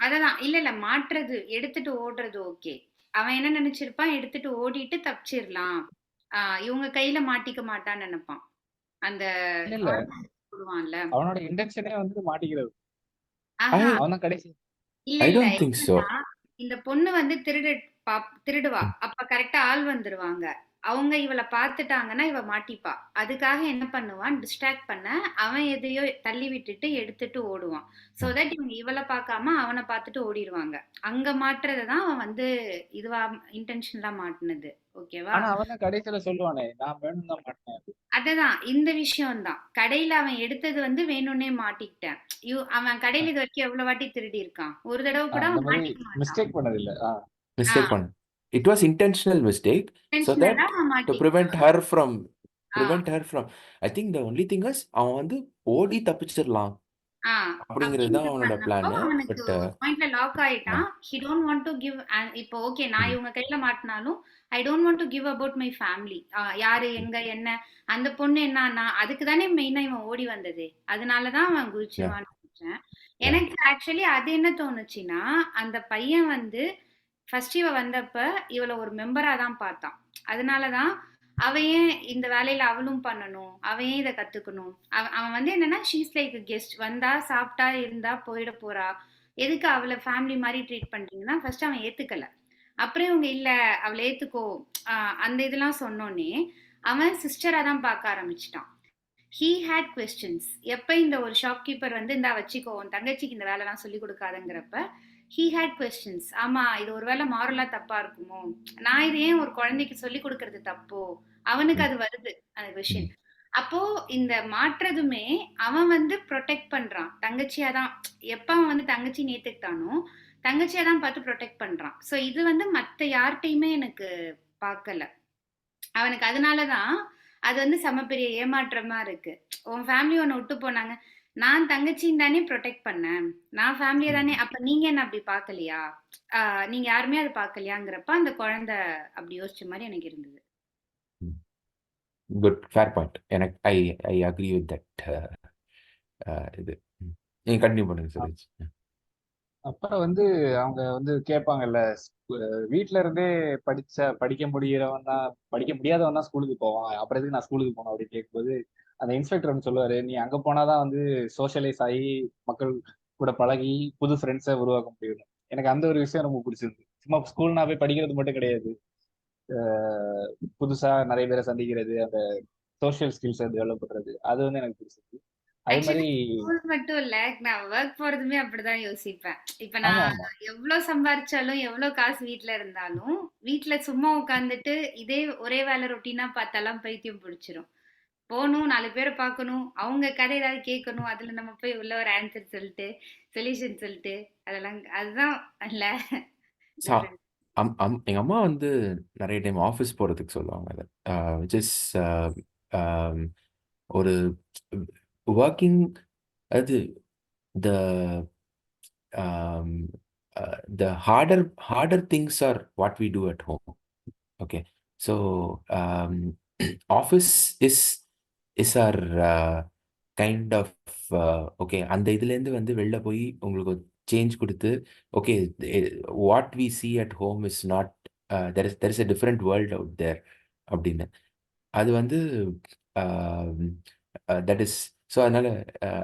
S2: அததான் இல்ல இல்ல மாட்டுறது எடுத்துட்டு ஓடுறது ஓகே. அவன் என்ன நினைச்சிருப்பான், எடுத்துட்டு ஓடிட்டு தப்பிச்சிடலாம். இவங்க கையில மாட்டிக்க மாட்டான்னு நினைப்பான். அந்த
S3: இல்ல இல்ல,
S2: சொல்லுவான்ல.
S3: அவனோட இன்டென்ஷனே வந்து மாட்டிக்கிறது.
S1: ஐ
S2: ஆஹா
S3: அவன் தான் கடைசி.
S2: இல்ல
S1: ஐ
S2: இல்ல
S1: டோன்ட் திங்க் ஸோ.
S2: என்னன்னா, இந்த பொண்ணு வந்து திருடுவா. அப்ப கரெக்டா ஆள் வந்துருவாங்க. அவங்க இவள பார்த்துட்டாங்கன்னா இவ மாட்டிப்பா. அதுக்காக என்ன பண்ணுவான், டிஸ்ட்ராக்ட் பண்ண அவன் எதையோ தள்ளி விட்டுட்டு எடுத்துட்டு ஓடுவான். சோ
S1: ம்.
S2: தட் இவங்க இவள பார்க்காம அவன பார்த்துட்டு ஓடிருவாங்க. அங்க மாட்டுறத தான் அவன் வந்து இதுவா இன்டென்ஷனலா மாட்டுனது. ஓகேவா?
S3: ஆனா அவன் தான் கடைசியில சொல்லுவானே, நான் வேணும் தான் மாட்டேன்.
S2: அததான் இந்த விஷயம் தான். கடையில அவன் எடுத்தது வந்து வேணும்னே மாட்டிக்கிட்டேன். அவன் கடையில இது வரைக்கும் எவ்வளவு வாட்டி திருடி இருக்கான். ஒரு தடவ கூட
S3: அந்த
S2: அவன்
S3: மாதிரி
S2: மாட்டிக்க மாட்டான்.
S3: மிஸ்டேக் பண்ணதில்லை.
S1: மிஸ்டேக் பண்ண it was intentional mistake so
S2: இன்டென்ஷனலா
S1: தட்
S2: அவன்
S1: டு
S2: மாட்டிக்கிட்டான்.
S1: Prevent her from
S2: ah,
S1: I think the only thing is அவன் வந்து ஓடி தப்பிச்சிடலாம்
S2: ஆ.
S1: அப்படிங்கிறது தான்
S2: அப்படின்னு
S1: அவனோட
S2: பண்ணப்போ
S1: பிளான்.
S2: அவனுக்கு
S1: பட்
S2: ஒரு பாயிண்ட்ல லாக் ஆயிட்டான். He don't want to give. இப்போ ஓகே நான் இவங்க கையில மாட்டினாலும் I don't want to give about my family. யாரு எங்க என்ன அந்த பொண்ணு என்ன நான் அதுக்கு தானே மெயினா இவன் ஓடி வந்ததே. அதனாலதான் அவன்
S1: யா
S2: குதிச்சிருவான்னு நினைச்சேன்.
S1: யா
S2: எனக்கு ஆக்சுவலி அது என்ன தோணுச்சுன்னா அந்த பையன் வந்து ஃபர்ஸ்ட் இவ வந்தப்ப இவள ஒரு மெம்பரா தான் பார்த்தான். அதனாலதான் அவ ஏன் இந்த வேலையில அவளும் பண்ணணும், அவ ஏன் இதை கத்துக்கணும். அவன் வந்து என்னன்னா ஷீஸ் லைக் கெஸ்ட், வந்தா சாப்பிட்டா இருந்தா போயிட போறா, எதுக்கு அவளை ஃபேமிலி மாதிரி ட்ரீட் பண்றீங்கன்னா ஃபர்ஸ்ட் அவன் ஏத்துக்கல. அப்புறம் இவங்க இல்ல அவளை ஏத்துக்கோ அந்த இதெல்லாம் சொன்னோன்னே அவன் சிஸ்டரா தான் பார்க்க ஆரம்பிச்சிட்டான். He had questions. எப்ப இந்த ஒரு ஷாப்கீப்பர் வந்து இந்தா வச்சுக்கோ உன் தங்கச்சிக்கு இந்த வேலைலாம் சொல்லி கொடுக்காதங்கிறப்ப ஹீ ஹேட் கொஸ்டின்ஸ். ஆமா இது ஒருவேளை மாரலா தப்பா இருக்குமோ, நான் இது ஏன் ஒரு குழந்தைக்கு சொல்லி கொடுக்கறது தப்போ, அவனுக்கு அது வருது அந்த கொஸ்டின். அப்போ இந்த மாற்றதுமே அவன் வந்து ப்ரொடெக்ட் பண்றான் தங்கச்சியா தான். எப்ப அவன் வந்து தங்கச்சி நேத்துக்கிட்டானோ தங்கச்சியா தான் பார்த்து ப்ரொடெக்ட் பண்றான். சோ இது வந்து மத்த யார்கிட்டயுமே எனக்கு பார்க்கல. அவனுக்கு அதனாலதான் அது வந்து செம பெரிய ஏமாற்றமா இருக்கு. உன் ஃபேமிலி உன்னை விட்டு போனாங்க, நான் தங்கச்சின்னு தானே ப்ரொடெக்ட் பண்ணேன், நான் ஃபேமிலியை தானே, அப்ப நீங்க என்ன அப்படி பார்க்கலையா, நீங்க யாருமே அதை பார்க்கலையாங்கிறப்ப அந்த குழந்தை அப்படி யோசிச்ச மாதிரி எனக்கு இருந்தது.
S1: Good fair point. எனக்கு I I agree with that. இது நீங்க கண்டினியூ பண்ணுங்க சுரேஷ்.
S3: அப்புறம் வந்து அவங்க வந்து கேட்பாங்கல்ல, வீட்ல இருந்தே படிக்க முடியறவன் தான், படிக்க முடியாதவன் தான் ஸ்கூலுக்கு போவான், அப்புறம் எதுக்கு நான் ஸ்கூலுக்கு போனோம் அப்படின்னு கேட்கும்போது அந்த இன்ஸ்பெக்டர் வந்து சொல்லுவாரு, நீ அங்க போனாதான் வந்து சோஷியலைஸ் ஆகி மக்கள் கூட பழகி புது ஃப்ரெண்ட்ஸை உருவாக்க முடியும். எனக்கு அந்த ஒரு விஷயம் ரொம்ப பிடிச்சிருக்கு. சும்மா ஸ்கூல்னா போய் படிக்கிறது மட்டும் கிடையாது, அஹ் புதுசா நிறைய பேரை சந்திக்கிறது, அந்த சோஷியல் ஸ்கில்ஸை டெவலப் பண்றது, அது வந்து எனக்கு பிடிச்சிருக்கு. அதே மாதிரி
S2: ஆக்சுவலி ஸ்கூல் மட்டும் இல்ல, நான் ஒர்க் போறதுமே அப்படிதான் யோசிப்பேன். இப்ப
S3: ஆமா
S2: நான்
S3: ஆமா.
S2: எவ்வளவு சம்பாரிச்சாலும் எவ்வளவு காசு வீட்ல இருந்தாலும் வீட்ல சும்மா உட்காந்துட்டு இதே ஒரே வேலை ரொட்டீனா பார்த்தாலாம் பைத்தியம் பிடிச்சிரும். போகணும், 4 பேர பார்க்கணும், அவங்க கதை ஏதாவது கேட்கணும், அதுல நம்ம போய் உள்ள ஒரு ஆன்சர் சொல்லிட்டு, சொல்யூஷன் சொல்லிட்டு, அதெல்லாம் அதுதான் இல்ல
S1: சா
S2: டிஃபரெண்ட்.
S1: எங்க அம்மா வந்து நிறைய டைம் ஆஃபீஸ் போறதுக்கு சொல்லுவாங்க அதை. விச் இஸ் ஒரு ஒர்க்கிங், அது த the harder things are what we do at home. Okay, so office is our kind of okay, அந்த இதுலேருந்து வந்து வெளில போய் உங்களுக்கு சேஞ்ச் கொடுத்து, okay, what we see at home is not, there is a different world out there அப்படின்னு. அது வந்து தட் இஸ், ஸோ அதனால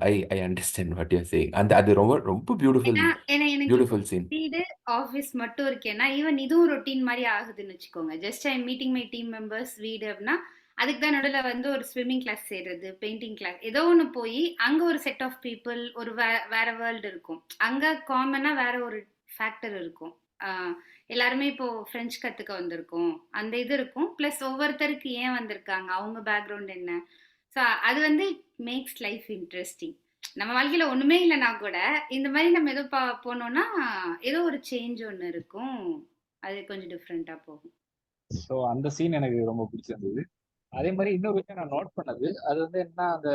S1: I understand what your saying. அந்த அது ரொம்ப ரொம்ப பியூட்டிஃபுல்
S2: ஏன்னா ஏன்னா எனக்கு இப்போ
S1: பியூட்டிஃபுல் சீன்.
S2: வீடு ஆஃபீஸ் மட்டும் இருக்கேன்னா ஈவன் இதுவும் ரொட்டீன் மாதிரி ஆகுதுன்னு வச்சுக்கோங்க. Just I meeting my team members வீடு அப்படின்னா அதுக்கு தான் நடுவில் வந்து ஒரு ஸ்விம்மிங் கிளாஸ் செய்யறது, பெயிண்டிங் கிளாஸ், ஏதோ ஒன்று போய் அங்க ஒரு செட் ஆஃப் பீப்புள், ஒரு வேற வேர்ல்டு இருக்கும். அங்க காமனா வேற ஒரு ஃபேக்டர் இருக்கும். ஆஹ் எல்லாருமே இப்போ பிரெஞ்சு கத்துக்க வந்திருக்கோம், அந்த இது இருக்கும். பிளஸ் ஒவ்வொருத்தருக்கு ஏன் வந்திருக்காங்க, அவங்க பேக்ரவுண்ட் என்ன. ஸோ அது வந்து மேக்ஸ் லைஃப் இன்ட்ரெஸ்டிங். நம்ம வாழ்க்கையில ஒண்ணுமே இல்லைன்னா கூட இந்த மாதிரி நம்ம ஏதோ போனோம்னா ஏதோ ஒரு சேஞ்ச் ஒண்ணு இருக்கும். அது கொஞ்சம் டிஃப்ரெண்டா போகும்.
S3: ஸோ அந்த சீன் எனக்கு ரொம்ப பிடிச்சிருந்தது. அதே மாதிரி இன்னொரு விஷயம் நான் நோட் பண்ணது, அது வந்து என்ன, அந்த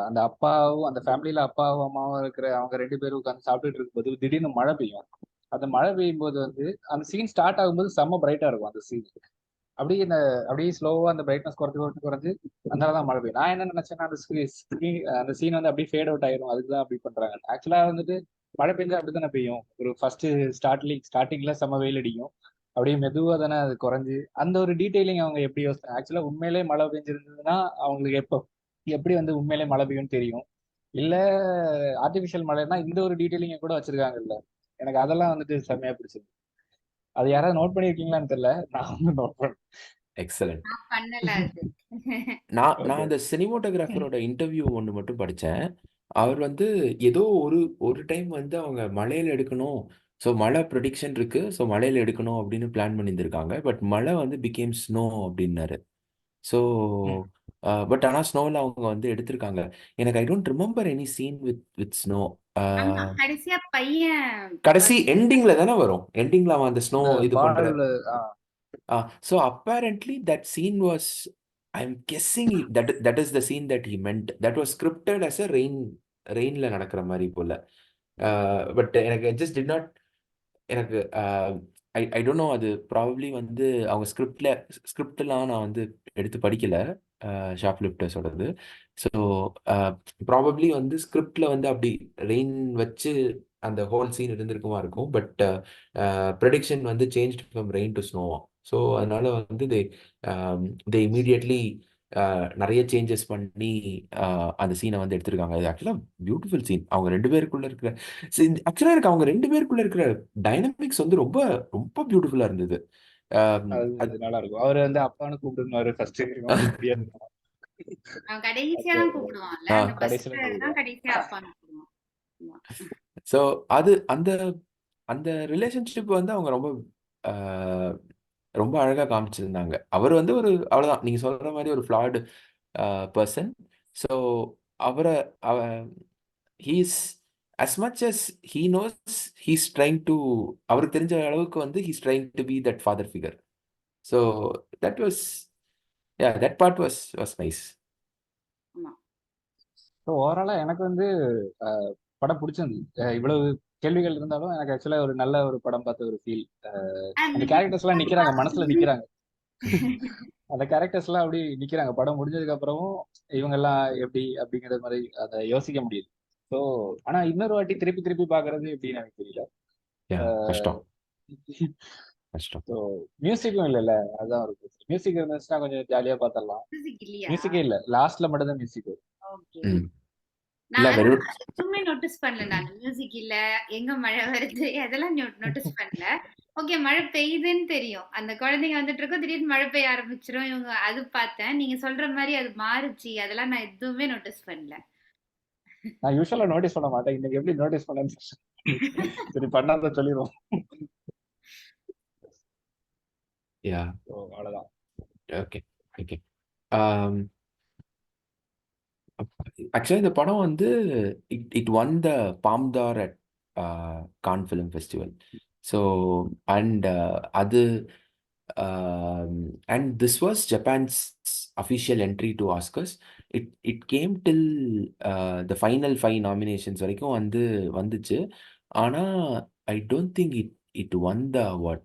S3: அந்த அப்பாவும் அந்த ஃபேமிலியில அப்பாவும் அம்மாவும் இருக்கிற அவங்க 2 பேரும் உட்காந்து சாப்பிட்டுட்டு இருக்கும்போது திடீர்னு மழை பெய்யும். அந்த மழை பெய்யும் போது வந்து அந்த சீன் ஸ்டார்ட் ஆகும்போது செம்ம பிரைட்டா இருக்கும் அந்த சீன். அப்படியே இந்த அப்படியே ஸ்லோவா அந்த பிரைட்னஸ் குறைஞ்சு குறைஞ்சு குறைஞ்சு அதனாலதான் மழை பெய்யும். நான் என்ன நினைச்சேன்னா அந்த சீன் வந்து அப்படியே ஃபேட் அவுட் ஆயிரும், அதுக்குதான் அப்படி பண்றாங்க. ஆக்சுவலா வந்துட்டு மழை பெஞ்சா அப்படித்தானே பெய்யும். ஒரு ஃபர்ஸ்ட் ஸ்டார்டிங்ல செம்ம வெயில் அடிக்கும், அப்படியே மெதுவா தானே அது குறைஞ்சு. அந்த ஒரு டீடைலிங் அவங்க எப்படி யோசிச்சாங்க. ஆக்சுவலா உண்மையிலே மழை பெஞ்சிருந்ததுன்னா அவங்களுக்கு எப்படி வந்து உண்மையிலே மழை பெய்யும்னு தெரியும். இல்ல ஆர்டிபிஷியல் மழைன்னா இந்த ஒரு டீடைலிங்க கூட வச்சிருக்காங்கல்ல. எனக்கு அதெல்லாம் வந்துட்டு செம்மையா பிடிச்சது. அது யாராவது நோட் பண்ணியிருக்கீங்களான்னு தெரியல, நான் வந்து நோட் பண்ணேன்.
S1: எக்ஸலண்ட்.
S2: நான் பண்ணல அது.
S1: நான் நான்
S3: ஓகே.
S1: அந்த சினிமோட்டோகிராஃபரோட இன்டர்வியூ ஒன்று மட்டும் படித்தேன். அவர் வந்து ஏதோ ஒரு ஒரு டைம் வந்து அவங்க மலையில் எடுக்கணும். ஸோ மழை ப்ரெடிக்ஷன் இருக்கு. ஸோ மலையில் எடுக்கணும் அப்படின்னு பிளான் பண்ணியிருந்திருக்காங்க. பட் மழை வந்து பிகேம் ஸ்னோ அப்படின்னாரு. ஸோ பட் ஆனால் ஸ்னோவில் அவங்க வந்து எடுத்திருக்காங்க. எனக்கு I don't remember any scene with with snow.
S2: ஆமா, கடைசியா பையன்
S1: கடைசி எண்டிங்ல தானே வரும். எண்டிங்ல அவன் அந்த ஸ்னோ
S3: இந்த
S1: இது பண்ற.
S3: பால்.
S1: So apparently that scene was, I'm guessing that is the scene that he meant. That was scripted as a ரெயின்ல நடக்கிற மாதிரி போல. பட் எனக்கு just did not, எனக்கு ஐ டோன்ட் நோ, அது ப்ராபப்ளி வந்து அவங்க ஸ்கிரிப்ட்லாம் நான் வந்து எடுத்து படிக்கல ஷாப்லிஃப்டர்ஸோடது. ஸோ ப்ராபப்ளி வந்து ஸ்கிரிப்டில் வந்து அப்படி ரெயின் வச்சு அந்த ஹோல் சீன் இருந்திருக்குமா இருக்கும். பட் ப்ரெடிக்ஷன் வந்து சேஞ்ச் ஃப்ரம் ரெயின் டு ஸ்னோவா. ஸோ அதனால வந்து தே இமீடியட்லி நிறைய சேஞ்சஸ் பண்ணி அந்த சீனை வந்து எடுத்திருக்காங்க. இது ஆக்சுவலாக பியூட்டிஃபுல் சீன். அவங்க ரெண்டு பேருக்குள்ள இருக்கிற ஆக்சுவலாக எனக்கு அவங்க ரெண்டு பேருக்குள்ள இருக்கிற டைனமிக்ஸ் வந்து ரொம்ப ரொம்ப பியூட்டிஃபுல்லாக இருந்தது.
S3: அது நல்லா இருக்கும். அவர் வந்து அப்பான்னு கூப்பிடுவாரு ஃபர்ஸ்ட், முடியாது.
S2: அவன் கடைசியா தான் கூப்பிடுவான்ல, அந்த
S3: கடைசியில
S2: பஸ்ல தான்
S3: கூப்பிடுவான்.
S2: கடைசியா அப்பான்னு கூப்பிடுவான். ஆமா.
S1: ஸோ அது அந்த அந்த ரிலேஷன்ஷிப் வந்து அவங்க ரொம்ப ஆஹ், ரொம்ப அழகாக காமிச்சிருந்தாங்க. அவர் வந்து ஒரு அவ்வளோதான் நீங்கள் சொல்கிற மாதிரி ஒரு ஃப்ளாய்டு பர்சன். ஸோ அவரை he's as much as he knows, he's trying to, அவருக்கு தெரிஞ்ச அளவுக்கு வந்து he's trying to be that father figure. So that was, yeah, that part was nice.
S2: ஆமா.
S3: ஸோ ஓவராலா எனக்கு வந்து படம் பிடிச்சிருந்தது. இவ்வளவு கேள்விகள் இருந்தாலும் எனக்கு ஆக்சுவலா ஒரு நல்ல ஒரு படம் பார்த்த ஒரு ஃபீல். அந்த கேரக்டர்ஸ் எல்லாம் நிக்கிறாங்க, மனசுல நிக்கிறாங்க. அந்த கேரக்டர்ஸ் எல்லாம் அப்படி நிக்கிறாங்க. படம் முடிஞ்சதுக்கு அப்புறமும் இவங்க எல்லாம் எப்படி அப்படிங்கிற மாதிரி அதை யோசிக்க முடியுது. ஸோ ஆனா இன்னொரு வாட்டி திருப்பி திருப்பி பாக்குறது எப்படின்னு எனக்கு தெரியல.
S1: Yeah, கஷ்டம் கஷ்டம்.
S3: ஸோ மியூசிக்கும் இல்லைல்ல, அதுதான் ஒரு மியூசிக் இருந்துச்சுன்னா கொஞ்சம் ஜாலியா பார்த்துடலாம்.
S2: மியூசிக் இல்லையா?
S3: மியூசிக்கே இல்ல, லாஸ்ட்ல மட்டும் தான் மியூசிக் வரும்.
S2: ஓகே.
S1: ம்.
S2: நான்
S1: இல்ல
S2: அதான்
S1: வெறும்
S2: எதுவுமே நோட்டீஸ் பண்ணல. நான் மியூசிக் இல்ல, எங்க மழை வருது அதெல்லாம் நோட்டீஸ் பண்ணல. ஓகே, மழை பெய்யுதுன்னு தெரியும். அந்த குழந்தைங்க வந்துட்டு இருக்கோம், திடீர்னு மழை பெய்ய ஆரம்பிச்சிரும். இவங்க அது பார்த்தேன். நீங்க சொல்ற மாதிரி அது மாறுச்சு, அதெல்லாம் நான் எதுவுமே நோட்டீஸ் பண்ணல.
S3: நான் யூஸ்வலா நோட்டீஸ் பண்ண மாட்டேன், இன்னைக்கு எப்படி நோட்டீஸ் பண்ணேன்னு சரி பண்ணாத சொல்லிடுவோம்.
S1: யா
S3: ஸோ அவ்வளவுதான்.
S1: Okay okay. ஆக்சுவலாக இந்த படம் வந்து it won the Palme d'Or at Cannes film festival. So and அது and this was Japan's official entry to Oscars. It came till the final 5 nominations வரைக்கும் வந்துச்சு. ஆனால் I don't think it won the award.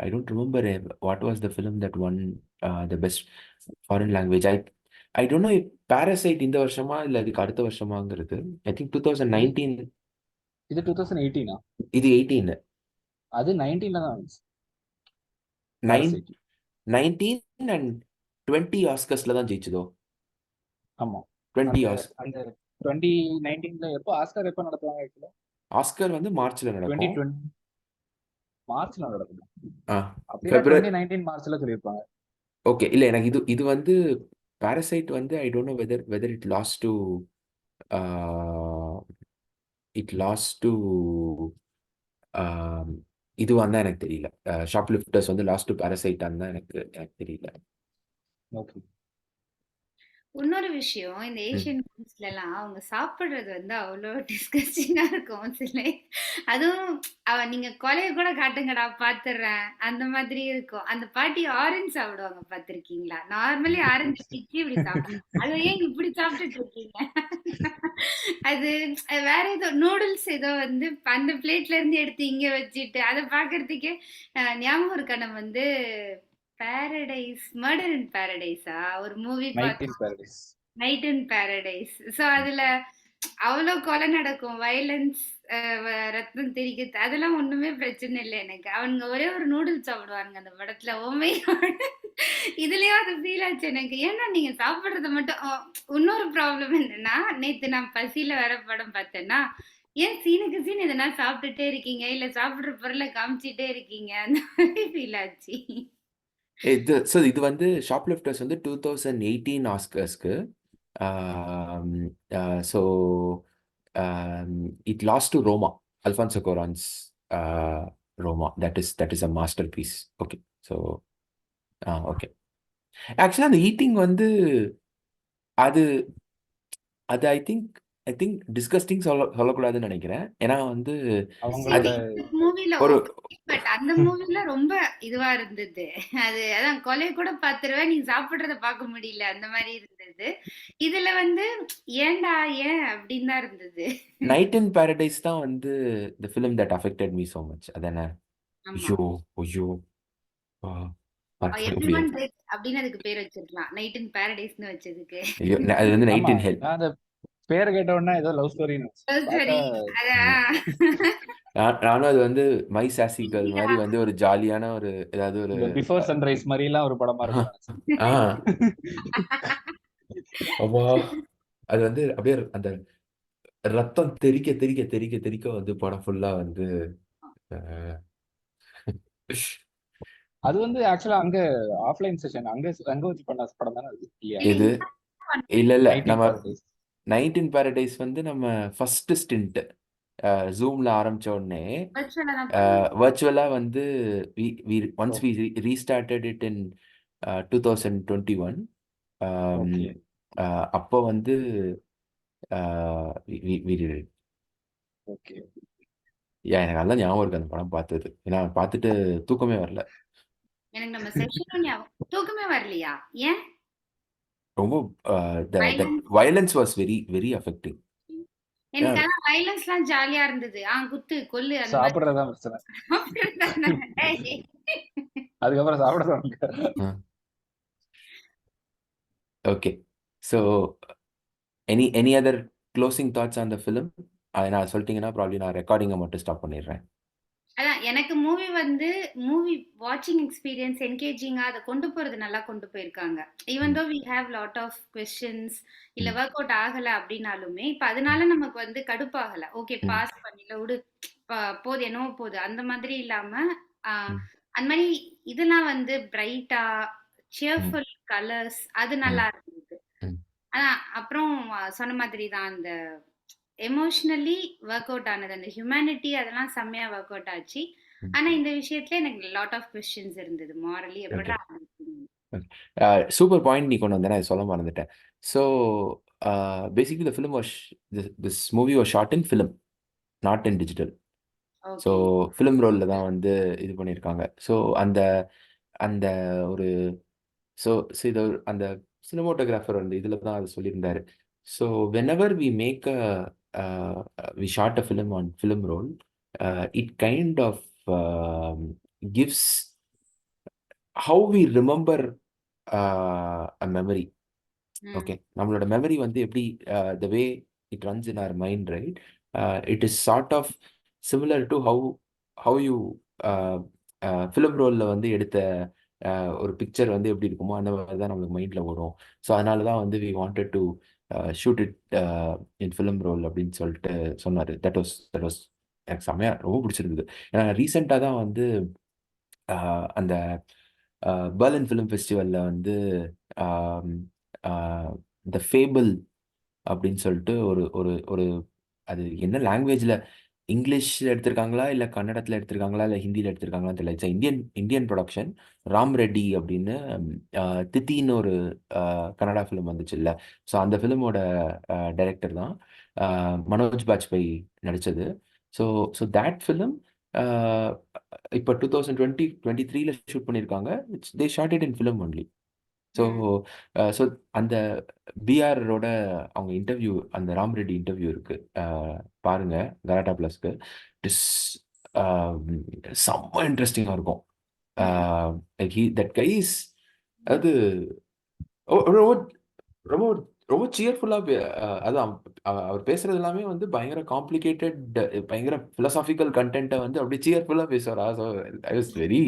S1: I don't remember what was the film that won the best foreign language. I don't know Parasite இந்த வருஷமா இல்லை அதுக்கு அடுத்த வருஷமாங்கிறது. I think 2019.
S3: இது 2018.
S1: இது 18.
S3: அது 19 தான் வந்துச்சு.
S1: 19 அண்ட் 20 ஆஸ்கர்ஸ்ல தான் ஜெயிச்சதோ.
S3: ஆமா,
S1: 20 ஆஸ்கர்.
S3: அந்த 2019 எப்போ ஆஸ்கர் எப்போ நடத்துவாங்க? ஆக்சுவலா
S1: ஆஸ்கர் வந்து மார்ச்ல நடக்கும்.
S3: 2020 மார்ச்ல நடக்கும். அப்படியே
S1: பிப்ரவரி
S3: 2019 மார்ச்ல சொல்லியிருப்பாங்க.
S1: ஓகே. இல்லை எனக்கு இது வந்து பேரசைட் வந்து I don't know whether it lost to இதுவான் தான் எனக்கு தெரியல. ஷாப்லிஃப்டர்ஸ் வந்து லாஸ்ட் டு பேரசைட்டான் தான் எனக்கு தெரியல.
S3: ஓகே.
S2: இன்னொரு விஷயம், இந்த ஏஷியன் மூவிஸ்ல எல்லாம் அவங்க சாப்பிடுறது வந்து அவ்வளோ டிஸ்கஸ்டிங்கா இருக்கும் சில. அதுவும் நீங்க கொலைய கூட காட்டுங்கடா பாத்துடுறேன் அந்த மாதிரி இருக்கும். அந்த பாட்டி ஆரஞ்சு சாப்பிடுவாங்க, பாத்திருக்கீங்களா? நார்மலி ஆரஞ்சு பிச்சு இப்படி சாப்பிடுவாங்க. அது ஏன் இப்படி சாப்பிட்டுட்டு இருக்கீங்க? அது வேற ஏதோ நூடுல்ஸ் ஏதோ வந்து அந்த பிளேட்ல இருந்து எடுத்து இங்க வச்சுட்டு அதை பாக்குறதுக்கே ஞாபகம் இருக்கா? நம்ம வந்து பாரடைஸ், மர்டர் இன் பாரடைஸா ஒரு மூவி
S3: நைட் இன் பாரடைஸ்.
S2: நைட் இன் பாரடைஸ். ஸோ அதுல அவ்வளோ கொலை நடக்கும், வயலன்ஸ், ரத்தம் தெரிக்கிறது, அதெல்லாம் ஒண்ணுமே பிரச்சனை இல்லை எனக்கு. அவனுங்க ஒரே ஒரு நூடுல்ஸ் சாப்பிடுவானுங்க அந்த படத்துல. ஓமை இதுலயும் அது ஃபீல் ஆச்சு எனக்கு. ஏன்னா நீங்க சாப்பிடுறத மட்டும் இன்னொரு ப்ராப்ளம் என்னன்னா, நேத்து நான் பசியில வேற படம் பார்த்தேன்னா, ஏன் சீனுக்கு சீன் எதனா சாப்பிட்டுட்டே இருக்கீங்க? இல்ல சாப்பிடுற பொருள காமிச்சிட்டே இருக்கீங்க? அந்த மாதிரி ஃபீல் ஆச்சு.
S1: இது வந்து ஷாப்லிஃப்டர்ஸ் வந்து 2018 ஆஸ்கர்ஸ்க்கு. So it lost to Roma, Alfonso Cuaron's Roma. That is a masterpiece. Okay. So okay. ஆக்சுவலாக அந்த ஈட்டிங் வந்து அது அது ஐ திங்க் டிஸ்கஸ்டிங் சொல்லக்கூடாதுன்னு நினைக்கிறேன். ஏன்னா வந்து
S3: அவங்களோட
S1: அது
S2: மூவில
S1: ஒரு
S2: ஓகே. பட் அந்த மூவில ரொம்ப இதுவா இருந்தது. அது அதான் கொலைய கூட பார்த்துருவேன். நீ சாப்பிடுறத பார்க்க முடியல. அந்த மாரி இருந்தது. இதுல வந்து ஏன்டா ஏன் அப்படின்னு தான் இருந்தது.
S1: நைட் இன் பாரடைஸ் தான் வந்து the film that affected me so much. அதானே?
S2: ஆமா.
S1: ஐயோ, ஐயோ, மறக்கவே
S2: எவ்ரிஒன்
S1: முடியாது.
S2: டெத் அப்படின்னு அதுக்கு பேர் வச்சிருக்கலாம். நைட் இன் பாரடைஸ்னு வச்சதுக்கு.
S1: ஐயோ, அது வந்து நைட்
S3: ஆமா,
S1: இன் ஹெல்.
S3: நான் அந்த பேரை கேட்ட உடனே ஏதோ லவ் ஸ்டோரின்னு பார்த்தா
S2: சரி. அதான்.
S1: நானும் அது வந்து மை சாசி கேர்ள்
S2: இல்லையா?
S1: மாதிரி வந்து ஒரு ஜாலியான ஒரு ஏதாவது ஒரு
S3: இந்த பிஃபோர் சன்ரைஸ் மாதிரிலாம் ஒரு படமா இருக்கும்னு நினைச்சேன்.
S1: ஆ அப்பா, அது வந்து அப்படியே அந்த ரத்தம் தெறிக்க தெறிக்க தெறிக்க தெறிக்க வந்து படம் ஃபுல்லா வந்து அஹ்,
S3: அது வந்து ஆக்சுவலா அங்க ஆஃப்லைன் செஷன் அங்க அங்க வச்சு பண்ண படம் தானே அது இல்லையா?
S2: இல்ல
S1: இது
S2: இங்க
S1: இல்ல இல்ல
S3: நைட் இன்
S1: நம்ம
S3: பாரடைஸ்.
S1: நைட் இன் பாரடைஸ் வந்து நம்ம ஃபர்ஸ்ட் ஸ்டிண்ட் ஜூம்ல ஆரம்பிச்ச உடனே
S2: வர்ச்சுவலா தான் பண்ணோம்.
S1: வர்ச்சுவலா வந்து once we
S3: okay,
S1: restarted it in 2021.
S3: Okay.
S1: அப்போ வந்து we did it.
S3: ஓகே.
S1: எனக்கு நல்லா ஞாபகம் இருக்கு அந்த படம் பார்த்தது. ஏன்னா பார்த்துட்டு தூக்கமே வரல.
S2: எனக்கு நம்ம செஷனும் ஞாபகம். தூக்கமே வரலையா? ஏன்?
S1: ரொம்ப that
S2: violence.
S1: Violence was very very affecting.
S2: எனக்கு அதான் வயலன்ஸ்லாம் ஜாலியா இருந்தது. குத்து, கொல்லு அந்த மாரி.
S3: சாப்பிடுறதுதான் பிரச்சனை.
S2: டேய்.
S3: அதுக்கப்புறம் சாப்பிடுறவங்க.
S1: Okay. So any other closing thoughts on the film? நான் சொல்லிட்டீங்கன்னா ப்ராப்ளி நான் ரெக்கார்டிங்கை மட்டும் ஸ்டாப் பண்ணிடுறேன்.
S2: அதான் எனக்கு மூவி வந்து மூவி வாட்சிங் எக்ஸ்பீரியன்ஸ் என்கேஜிங்கா அத கொண்டு போறது நல்லா கொண்டு போயிருக்காங்க. Even
S1: hmm,
S2: though we have lot of questions இல்ல
S1: ம்,
S2: ஒர்க் அவுட் ஆகல அப்படின்னாலுமே, இப்ப
S1: ம்,
S2: அதனால நமக்கு வந்து கடுப்பாகல. ஓகே
S1: ம்,
S2: பாஸ் பண்ணில விடு. போது என்னவோ போது. அந்த மாதிரி இல்லாம, அ
S1: ம்,
S2: அந்த மாரி இதெல்லாம் வந்து பிரைட்டா,
S1: ம்,
S2: சியர்ஃபுல் கலர்ஸ் அது நல்லா
S1: ம்,
S2: இருந்தது.
S1: ம்,
S2: அதான் அப்புறம் சொன்ன மாதிரி தான் அந்த எமோஷனலி ஒர்க் அவுட் ஆனது. அந்த ஹியூமனிட்டி அதெல்லாம் செம்மையா ஒர்க் அவுட் ஆச்சு.
S1: ம்.
S2: ஆனா இந்த விஷயத்துல எனக்கு லாட் ஆஃப் கொஸ்டின்ஸ் இருந்தது. Morally
S1: okay.
S2: எப்படிடா ஆரம்பிச்சீங்க?
S1: சூப்பர் பாயிண்ட் நீ கொண்டு வந்தேன், அதை சொல்ல மறந்துட்டேன். So basically the film was this movie was shot in film, not in digital. So
S2: okay.
S1: Film ரோலில் தான் வந்து இது பண்ணியிருக்காங்க. ஸோ அந்த அந்த ஒரு ஸோ இது அந்த சினிமோட்டோகிராஃபர் அந்த இதில் தான் அது சொல்லியிருந்தாரு. So whenever we make we shot a film on film roll, it kind of gives how we remember a memory.
S2: Hmm.
S1: Okay, நம்மளோட மெமரி வந்து எப்படி the way it runs in our mind, right? It is sort of similar to how you film ரோலில் வந்து எடுத்த ஒரு picture வந்து எப்படி இருக்குமோ அந்த மாதிரி தான் நம்மளுக்கு மைண்டில் வரும். ஸோ அதனால தான் வந்து we wanted to shoot it in film roll அப்படின்னு சொல்லிட்டு சொன்னார். தட் வாஸ் எனக்கு செம்மையாக ரொம்ப பிடிச்சிருந்தது. ஏன்னா ரீசெண்டாக தான் வந்து அந்த பெர்லின் ஃபிலிம் ஃபெஸ்டிவலில் வந்து த ஃபேபிள் அப்படின்னு சொல்லிட்டு ஒரு ஒரு ஒரு அது என்ன லாங்குவேஜில், இங்கிலீஷில் எடுத்திருக்காங்களா இல்லை கன்னடத்தில் எடுத்திருக்காங்களா இல்லை ஹிந்தியில் எடுத்திருக்காங்களான்னு தெரியல. It's Indian Indian production. Ram Reddy அப்படின்னு தித்தின்னு ஒரு கன்னடா ஃபிலிம் வந்துச்சு இல்லை. ஸோ அந்த ஃபிலிமோட டைரக்டர் தான் மனோஜ் பாஜ்பாய் நடித்தது. ஸோ ஸோ தேட் ஃபிலிம் இப்போ 2023 ஷூட் பண்ணியிருக்காங்க. They shot it in film only. So
S2: hmm.
S1: So அந்த பிஆரோட அவங்க இன்டர்வியூ, அந்த ராம் ரெட்டி இன்டர்வியூ இருக்கு, பாருங்க கலாட்டா ப்ளஸ்க்கு. இட்ஸ் செம்ம இன்ட்ரெஸ்டிங்காக இருக்கும்.
S2: ம்.
S1: தட் கைஸ், அது ரொம்ப ரொம்ப ரொம்ப சியர்ஃபுல்லாக, அதான் அவர் பேசுறது எல்லாமே வந்து பயங்கர காம்ப்ளிகேட்டட், பயங்கர ஃபிலசாபிக்கல் கண்டென்ட்டை வந்து அப்படியே சியர்ஃபுல்லாக பேசுவாரா. ஸோ ஐ வாஸ் வெரி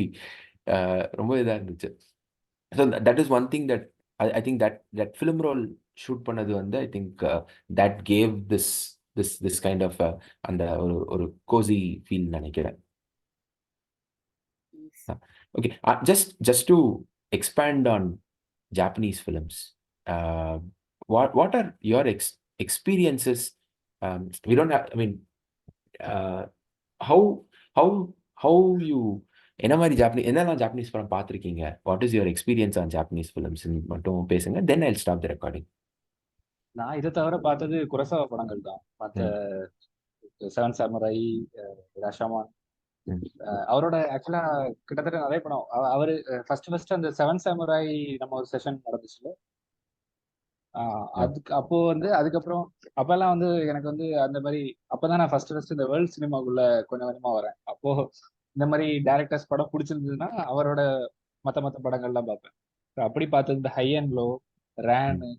S1: ரொம்ப இதாக இருந்துச்சு. So that is one thing that I think that that film roll shoot பண்ணது வந்து I think that cave this this kind of அந்த ஒரு கோசி ஃபீல் நினைக்கிறேன். Okay, just to expand on Japanese films, what are your experiences? We don't have, I mean, uh, how how how you என்ன மாதிரி என்னெல்லாம் Japanese படம் பார்த்துருக்கீங்க? What is your experience on Japanese films மட்டும் பேசுங்க, தென் ஐ ஸ்டாப் தி ரெக்கார்டிங்.
S3: நான் இதை தவிர பார்த்தது குரசாவா படங்கள் தான். மற்ற செவன் சாமுராய், ரஷாமான், அவரோட ஆக்சுவலா கிட்டத்தட்ட நிறைய படம். அவரு ஃபர்ஸ்ட் அந்த செவன் சாமுராய் நம்ம ஒரு செஷன் நடந்துச்சுல, அதுக்கு அப்போ வந்து அதுக்கப்புறம் அப்பெல்லாம் வந்து எனக்கு வந்து அந்த மாதிரி அப்பதான் நான் ஃபர்ஸ்ட் இந்த வேர்ல்ட் சினிமாக்குள்ள கொஞ்சம் கொஞ்சமா வரேன். அப்போ இந்த மாதிரி டைரக்டர்ஸ் படம் பிடிச்சிருந்ததுன்னா அவரோட மத்த படங்கள்லாம் பார்ப்பேன். அப்படி பார்த்தது இந்த ஹை அண்ட் லோ, ரேனு,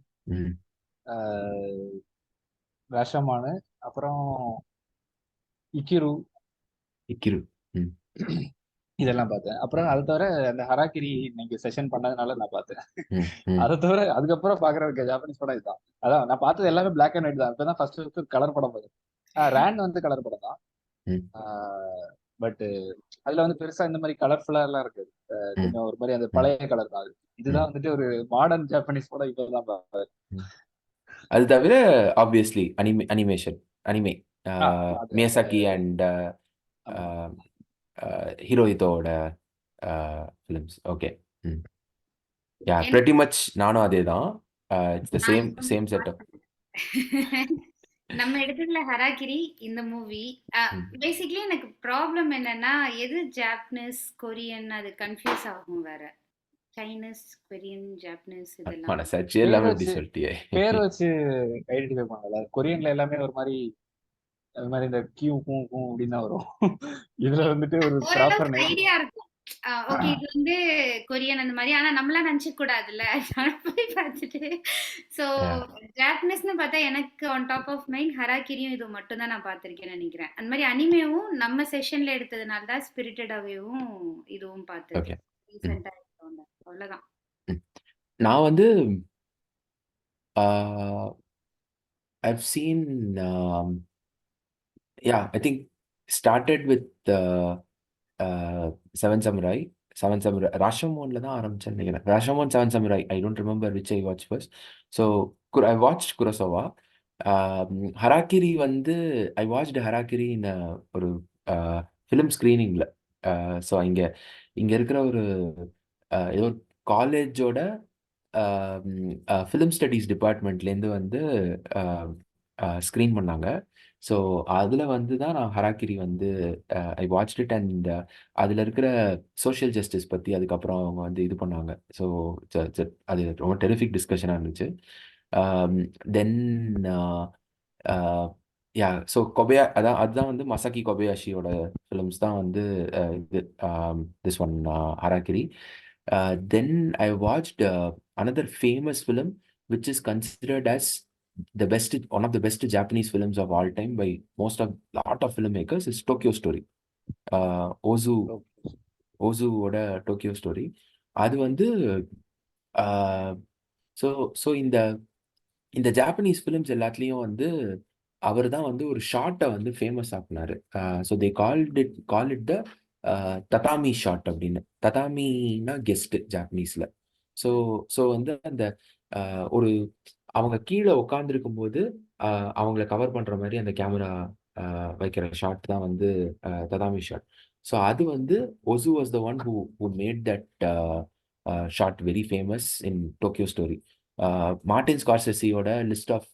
S3: ரஷமானு, அப்புறம் இக்கிரு இதெல்லாம் பார்த்தேன். அப்புறம் அதை தவிர அந்த ஹராக்கிரி நீங்க செஷன் பண்ணதுனால நான் பார்த்தேன். அதை தவிர அதுக்கப்புறம் பாக்குற ஜாப்பனீஸ் படம் இதுதான். அதான் நான் பார்த்தது எல்லாமே பிளாக் அண்ட் ஒயிட் தான். இப்பதான் ஃபர்ஸ்ட் கலர் படம் பார்த்தேன். ரேன் வந்து கலர் படம் தான். பட் அதுல வந்து பெருசா இந்த மாதிரி கலர்ஃபுல்லா எல்லாம் இருக்கு. கொஞ்சம் ஒரு மாதிரி அந்த பழைய கலர் தான். இதுதான் வந்துட்டு ஒரு மாடர்ன் ஜாப்பனீஸ் படம் இப்பதான் பார்த்தேன்.
S1: அது தவிர obviously animation anime Miyazaki and ஹிரோஹிதோட films. Okay, yeah pretty much நானும் அதேதான். It's the same setup.
S2: நம்ம எடுத்ததுல ஹராக்கிரி இந்த மூவி பேசிக்கலி எனக்கு ப்ராப்ளம் என்னன்னா எது ஜாப்பனீஸ் கொரியன் அது கன்ஃபியூஸ் ஆகும். வேற சைனீஸ் கொரியன் ஜாப்பனீஸ் இதெல்லாம்
S1: மனசாட்சி எல்லாமே இப்படி சொல்லிட்டியே.
S3: பேர் வச்சு ஐடென்டிஃபை பண்ணல. கொரியன்ல எல்லாமே ஒரு மாதிரி அது மாதிரி இந்த கியூ கூ கூ அப்படின்னு தான் வரும். இதுல வந்துட்டு ஒரு ப்ராப்பர்
S2: ஐடியா இருக்கும். ஓகே, இது வந்து கொரியன் அந்த மாதிரி. ஆனா நம்மளாம் நினைச்சுக்க கூடாதுல்ல, போய் பார்த்துட்டு. சோ ஜாப்பனீஸ்னு பார்த்தா எனக்கு ஆன் டாப் ஆஃப் மைண்ட் ஹராக்கிரியும் இது மட்டும் தான் நான் பார்த்திருக்கேன்னு நினைக்கிறேன். அந்த மாதிரி அனிமேவும் நம்ம செஷன்ல எடுத்ததுனால தான் ஸ்பிரிட்டட் அவேவும் இதுவும் பார்த்திருக்கேன். ரீசெண்டா அவ்வளவுதான்.
S1: நான் வந்து I've seen yeah, I think started with Seven Samurai. ராஷமோன்ல தான் ஆரம்பிச்சேன்னு நினைக்கிறேன். Rashomon, Seven Samurai, I don't remember which I watch first. So I watch Kurosawa. Harakiri வந்து ஐ வாட்ச் ஹராக்கிரி ஒரு ஃபிலிம் ஸ்க்ரீனிங்கில். ஸோ இங்கே இருக்கிற ஒரு ஏதோ ஒரு காலேஜோட ஃபிலிம் ஸ்டடீஸ் டிபார்ட்மெண்ட்லேருந்து வந்து ஸ்க்ரீன் பண்ணாங்க. ஸோ அதில் வந்து தான் நான் ஹராக்கிரி வந்து ஐ வாட்ச் இட். அண்ட் அதில் இருக்கிற சோஷியல் ஜஸ்டிஸ் பற்றி அதுக்கப்புறம் அவங்க வந்து இது பண்ணாங்க. ஸோ அது ரொம்ப டெரிஃபிக் டிஸ்கஷனாக இருந்துச்சு. தென் யா, ஸோ அதுதான் வந்து மசாக்கி கொபயாஷியோட ஃபிலிம்ஸ் தான் வந்து இது this one Harakiri. Then I watched another famous film which is considered as one of the best Japanese films of all time by lot of filmmakers is Tokyo Story. ஓசுவோட Tokyo Story. அது வந்து so இந்த Japanese films எல்லாத்துலேயும் வந்து அவர் தான் வந்து ஒரு ஷார்ட்டை வந்து ஃபேமஸ் ஆக்குனாரு. So they call it the tatami shot அப்படின்னு. ததாமின்னா கெஸ்ட் ஜாப்பனீஸில். ஸோ வந்து அந்த ஒரு அவங்க கீழே உட்காந்துருக்கும் போது அவங்கள கவர் பண்ணுற மாதிரி அந்த கேமரா வைக்கிற ஷாட் தான் வந்து ததாமி ஷாட். ஸோ அது வந்து Ozu was the one who made that shot very famous in Tokyo Story. Martin ஸ்கார்செசியோட list of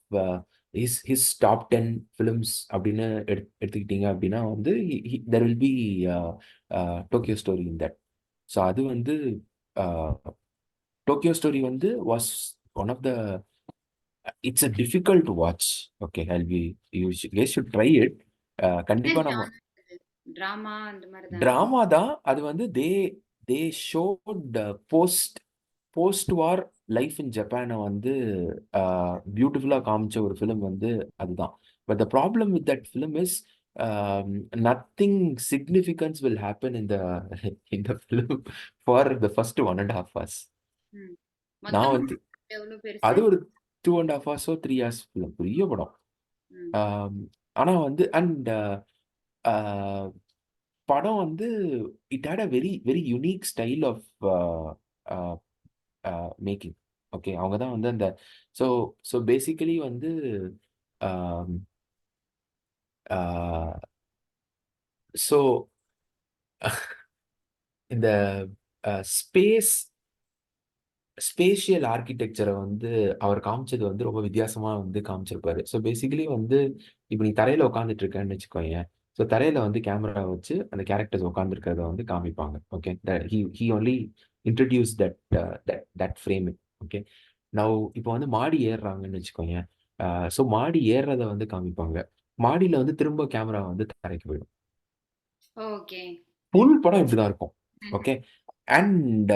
S1: his top 10 films அப்படின்னு எடுத்துக்கிட்டீங்க அப்படின்னா வந்து there will be Tokyo Story in that. So அது வந்து Tokyo Story வந்து was one of the it's a difficult to watch. Okay, you guys should try it. கண்டிப்பா நம்ம டிராமா தான். அது வந்து they showed post war life இன் ஜப்பானை வந்து பியூட்டிஃபுல்லாக காமிச்ச ஒரு ஃபிலிம் வந்து அதுதான். But the problem with that film is nothing significance will happen in the film for the first 1.5 hours. நான் வந்து அது ஒரு 2.5 hours 3 hours ஃபிலிம், பெரிய படம்.
S2: ம்.
S1: ஆனா வந்து அண்ட் படம் வந்து it had a very very unique style of making. Okay, அவங்க தான் வந்து அந்த ஸோ ஸோ பேசிக்கலி வந்து ஸோ இந்த ஸ்பேஸ் ஸ்பேஷியல் ஆர்கிடெக்சரை வந்து அவர் காமிச்சது வந்து ரொம்ப வித்தியாசமா வந்து காமிச்சிருப்பாரு. ஸோ பேசிக்கலி வந்து இப்போ நீ தரையில உட்காந்துட்டு இருக்கேன்னு வச்சுக்கோங்க. ஸோ தரையில வந்து கேமரா வச்சு அந்த கேரக்டர்ஸ் உட்காந்துருக்கிறத வந்து காமிப்பாங்க. Okay, he only introduce that frame. Okay, now இப்போ வந்து மாடி ஏறுறாங்கன்னு வச்சுக்கோங்க. ஸோ மாடி ஏறுறத வந்து காமிப்பாங்க. மாடியில வந்து திரும்ப கேமரா வந்து தரைக்கு போயிடும்.
S2: ஓகே.
S1: ஃபுல் படம் இப்படிதான் இருக்கும்.
S2: ம்ஹ்ம்.
S1: Okay, and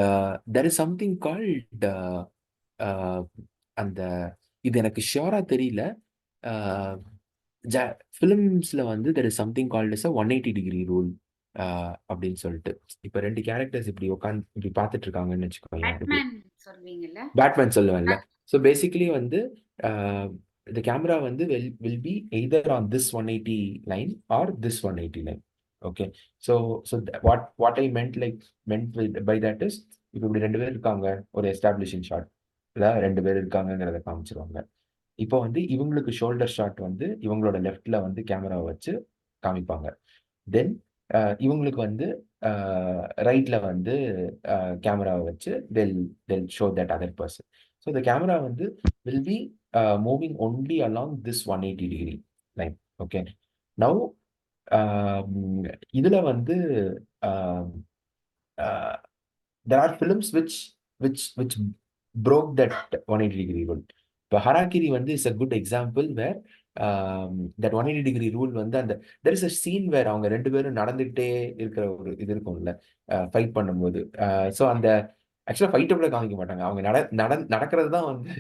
S1: there is something called அந்த இது எனக்கு ஷியோரா தெரியல. ஃபிலிம்ஸ்ல வந்து there is something called is 180 degree rule அப்படின்னு சொல்லிட்டு. இப்போ ரெண்டு கேரக்டர்ஸ் இப்படி உட்காந்து இப்படி பார்த்துட்டு இருக்காங்கன்னு வச்சுக்கோங்க. இப்படி
S2: பேட்மேன் சொல்வீங்கல்ல?
S1: பேட்மேன் சொல்லுவேன்ல. ஸோ பேசிக்கலி வந்து இந்த கேமரா வந்து will be either on this 180 line or this 180 line. Okay, so so what I meant by that is, இப்போ இப்படி ரெண்டு பேர் இருக்காங்க, ஒரு எஸ்டாப்ளிஷிங் ஷாட் இல்லை ரெண்டு பேர் இருக்காங்கங்கிறத காமிச்சிருவாங்க. இப்போ வந்து இவங்களுக்கு ஷோல்டர் ஷாட் வந்து இவங்களோட லெஃப்ட்ல வந்து கேமராவை வச்சு காமிப்பாங்க. தென் இவங்களுக்கு வந்து ரைட்ல வந்து கேமராவை வச்சு they'll show that other person. So இந்த கேமரா வந்து will be moving only along this 180 degree line. Okay, now இதுல வந்து there are films which broke that 180 degree rule. இப்போ ஹராக்கிரி வந்து is a good example where that 180 degree rule வந்து அந்த there is a scene where அவங்க ரெண்டு பேரும் நடந்துகிட்டே இருக்கிற ஒரு இது இருக்கும்ல ஃபைட் பண்ணும்போது. ஸோ அந்த ஆக்சுவலாக ஃபைட்டை கூட காமிக்க மாட்டாங்க, அவங்க நடக்கிறது தான் வந்து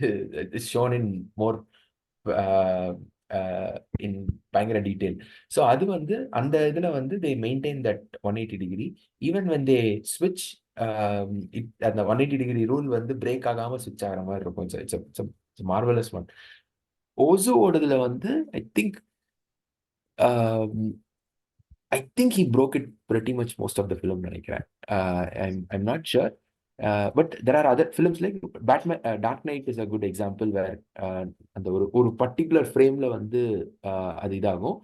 S1: ஷோன் இன் மோர் இன் பயங்கர டீட்டெயில். ஸோ அது வந்து அந்த இதில் வந்து தே maintain that 180 degree even when they ஸ்விட்ச். அந்த 180 டிகிரி ரூல் வந்து பிரேக் ஆகாம சுவிட்ச் ஆகிற மாதிரி இருக்கும். It's marvellous one. ஓசு ஓடுதுல வந்து I think he broke it pretty much most of the film நினைக்கிறேன். I'm not sure. But there are other films like Batman, Dark Knight is a good example where அந்த ஒரு particular ஃப்ரேம்ல வந்து அது இதாகும்.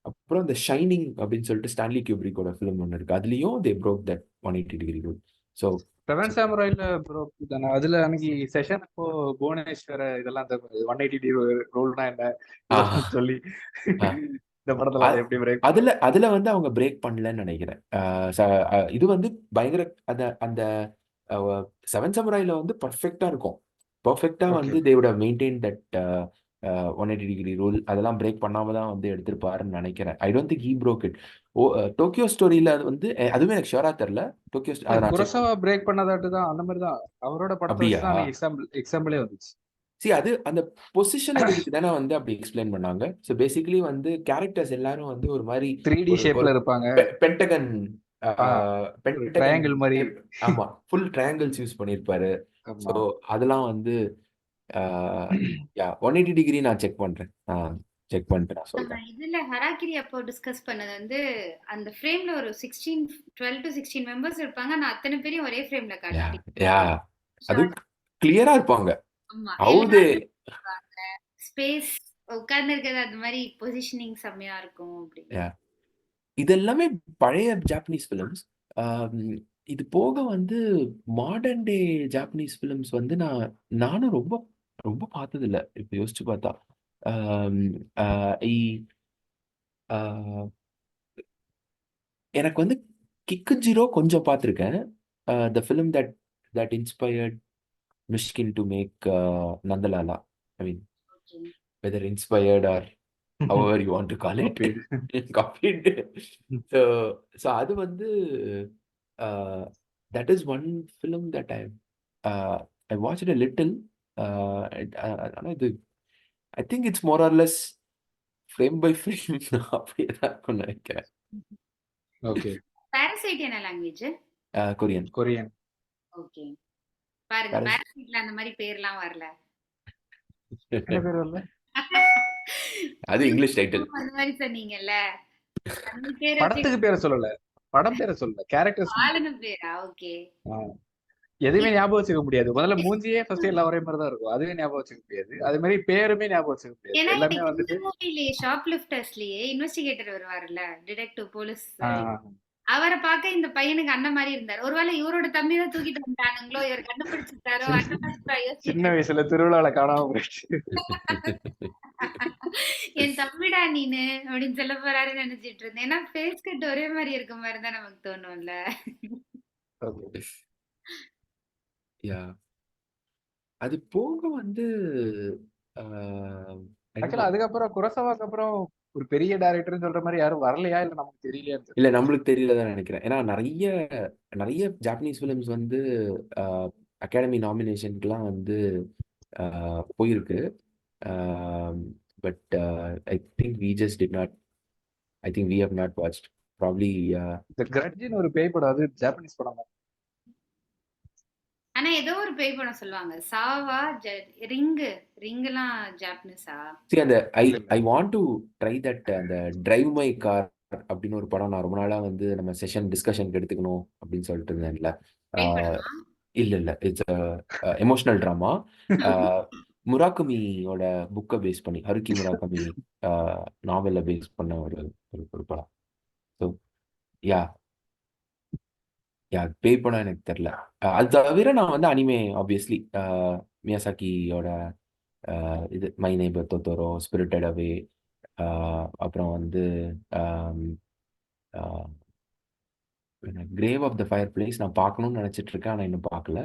S1: அப்புறம் இந்த ஷைனிங் அப்படின்னு சொல்லிட்டு ஸ்டான்லி கியூப்ரிக்கோட ஃபிலிம் ஒன்று இருக்கு, அதுலயும் they broke that 180 degree rule. So
S3: seven சாமுராயில ப்ரோ தானே அதுல அன்னைக்கு செஷன் அப்போ புவனேஸ்வர இதெல்லாம் அந்த 180 ரூல்னா என்ன இதெல்லாம் சொல்லி இந்த படத்துல அதை எப்படி பிரேக்
S1: அதுல
S3: பண்ணாரு?
S1: அதுல வந்து அவங்க பிரேக் பண்ணலன்னு நினைக்கிறேன். இது வந்து பயங்கர அந்த அந்த செவன் சமுராயில வந்து பர்ஃபெக்டா இருக்கும். பர்ஃபெக்டா
S3: ஓகே
S1: வந்து தேவோட மெயின்டைன் தட் 180 டிகிரி ரூல் அதெல்லாம் பிரேக் பண்ணாம தான் வந்து எடுத்திருப்பாருன்னு நினைக்கிறேன். I don't think he broke it. Tokyo ஸ்டோரியில அது வந்து அதுவுமே எனக்கு ஷியோரா தெரியல. டோக்கியோ அதை நான் செக்
S3: குரசவா பிரேக் பண்ணதாட்டு தான் அந்த மாதிரி தான் அவரோட படத்தை
S1: அப்படியா?
S3: வச்சு தான் அன்னைக்கு எக்ஸாம்பிளே வந்துச்சு.
S1: அது அந்த பொசிஷனரிங்க்கு தானே வந்து அப்படி எக்ஸ்பிளைன் பண்ணாங்க. ஸோ பேசிக்கலி வந்து கேரக்டர்ஸ் எல்லாரும் வந்து ஒரு மாதிரி
S3: 3D
S1: ஒரு ஒரு
S3: ஷேப்ல இருப்பாங்க.
S1: பென்டகன் பென்டகன்
S3: ட்ரையாங்கிள் மாதிரி.
S1: ஆமா, ஃபுல் ட்ரையாங்கிள்ஸ் யூஸ் பண்ணியிருப்பாரு. ஸோ
S3: ஆமா.
S1: அதெல்லாம் வந்து யா 180 டிகிரி நான் செக் பண்றேன். செக் பண்ணிட்டு நான்
S2: நம்ம
S1: சொல்றேன்.
S2: இதுல ஹராக்கிரி அப்போ டிஸ்கஸ் பண்ணது வந்து அந்த ஃப்ரேம்ல ஒரு 12 to 16 மெம்பர்ஸ் இருப்பாங்க. நான் அத்தனை பேரையும் ஒரே ஃப்ரேம்ல
S1: யா
S2: காட்டிட்டேன்.
S1: யா அது கிளியரா இருப்பாங்க.
S2: ஆமா,
S1: ஹவு தே
S2: எல்லாரும் ஸ்பேஸ் உட்கார்ந்து இருக்கிறது அந்த மாதிரி பொசிஷனிங் செம்மையா இருக்கும் அப்படின்னு.
S1: யா இதெல்லாமே பழைய ஜாப்பனீஸ் ஃபிலிம்ஸ். இது போக வந்து மாடர்ன் டே ஜாப்பனீஸ் ஃபிலிம்ஸ் வந்து நானும் ரொம்ப ரொம்ப பார்த்தது இல்லை இப்போ யோசிச்சு பார்த்தா. ஆம், ஆஹ் இ- ஆஹ் எனக்கு வந்து கிக்கு ஜீரோ கொஞ்சம் பார்த்துருக்கேன். The film that inspired Mysskin to make Nandalala. I mean
S2: okay.
S1: Whether inspired or however you want to call it. copied. so so அது வந்து that is one film that I watched a little. ஆனா இது I think it's more or less frame by frame அப்படியே தான் இருக்கும்னு நினைக்கிறேன்.
S3: Okay.
S2: Parasite என்ன language?
S1: Korean.
S3: Korean.
S2: Okay. பாருங்க, பாரசைட்ல அந்த மாதிரி பேர்லாம் வரல.
S3: என்ன பேர் வரல?
S1: அது இங்கிலீஷ் டைட்டில்.
S2: அந்த மாதிரி சொன்னீங்கல்ல, அந்த பேரை வச்சு
S3: படத்துக்கு பேரை சொல்லல, படம் பேரை சொல்லல, கேரக்டர்ஸ்.
S2: ஆளுன பேரா? ஓகே.
S3: எதுவுமே ஞாபகம் வச்சுக்க முடியாது. முதல்ல மூஞ்சியே ஃபர்ஸ்ட் எல்லாம் ஒரே மாதிரி தான் இருக்கும், அதுவே ஞாபகம் வச்சுக்க முடியாது. அது மாதிரி பேருமே ஞாபகம் வச்சுக்க முடியாது.
S2: ஏன்னா
S3: எல்லாமே
S2: எனக்கு இந்த
S3: வந்துட்டு
S2: மூவிலேயே ஷாப்லிஃப்டர்ஸ்லயே இன்வெஸ்டிகேட்டர் வருவாருல்ல, டிடெக்டிவ் போலீஸ்,
S3: ஆஹ்,
S2: அவரை பார்க்க இந்த பையனுக்கு அண்ணன் மாதிரி இருந்தார். ஒருவேளை இவரோட தம்பி தான் தூக்கிட்டு வந்துட்டானுங்களோ, இவர் கண்டுபிடிச்சிட்டாரோ,
S3: சின்ன
S2: அந்த மாதிரி நான்
S3: சின்ன
S2: யோசிச்சுட்டு
S3: வயசுல திருவிழால காணாம போயிடுச்சு.
S2: என் தம்பிடா நீனு அப்படின்னு சொல்ல போறாருன்னு நினைச்சிட்டு இருந்தேன். ஏன்னா ஃபேஸ் கட் ஒரே மாதிரி இருக்க மாதிரி தான் நமக்கு தோணும்ல.
S3: Okay.
S1: யா அது போக வந்து ஆஹ், I don't
S3: ஆக்சுவலா
S1: know.
S3: அதுக்கப்புறம் குரோசவாக்கு அப்புறம் ஒரு பெரிய டைரக்டர்னு சொல்ற மாதிரி யாரும் வரலையா, இல்ல நமக்கு தெரியலையான்னு
S1: இல்ல
S3: தெரியல.
S1: நம்மளுக்கு தெரியலதான் நினைக்கிறேன். ஏன்னா நிறைய நிறைய ஜாப்பனீஸ் ஃபிலிம்ஸ் வந்து அகாடமி நாமினேஷனுக்குலாம் வந்து போயிருக்கு. But I think we just did not I think we have not watched probably.
S3: இந்த கிரட்ஜின்னு ஒரு பேய் படம், அது ஜாப்பனீஸ் படம் தான்.
S2: ஆனா ஏதோ ஒரு பேய் படம் சொல்லுவாங்க, சாவா ரிங்கு, ரிங்குலாம் ஜாப்பனீஸா?
S1: சரி அந்த ஐ
S3: இல்ல இல்ல.
S1: I want to try that அந்த டிரைவ் மை கார் அப்படின்னு ஒரு படம் நான் ரொம்ப நாளா வந்து நம்ம செஷன் டிஸ்கஷனுக்கு எடுத்துக்கணும் அப்படின்னு சொல்லிட்டு இருந்தேன்ல.
S2: பேய்
S1: ஆஹ்,
S2: படமா?
S1: இல்ல இல்ல இட்ஸ் எமோஷனல் ட்ராமா. முராக்கமியோட புக்கை பேஸ் பண்ணி, ஹருக்கி முராக்கமி நாவலை பேஸ் பண்ண ஒரு ஒரு படம். ஸோ யா யா பேய் படம் எனக்கு தெரியல. அது தவிர நான் வந்து அனிமே ஆப்வியஸ்லி மியாசாக்கியோட இது my neighbour Totoro, spirited away, அப்புறம் வந்து grave of the fireflies நான் பார்க்கணும்னு நினச்சிட்டு இருக்கேன், ஆனால் இன்னும் பார்க்கல.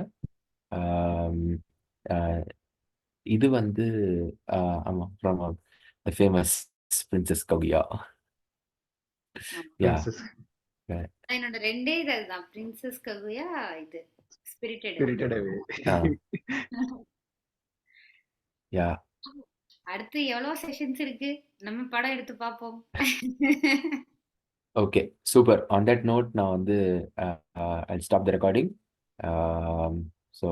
S1: ஆம், ஆஹ், இது வந்து ஆமாம் from the famous princess Kaguya. Yeah
S3: princess
S2: என்னோட ரெண்டே இது அதுதான், பிரின்சஸ் ககுயா, இது ஸ்பிரிட்டட்.
S3: ஸ்பிரிட்டட் அவே.
S1: யா
S2: அடுத்து எவ்வளவு செஷன்ஸ் இருக்கு, நம்ம படம் எடுத்து பார்ப்போம்.
S1: Okay super. On that note நான் வந்து I'll stop the recording. So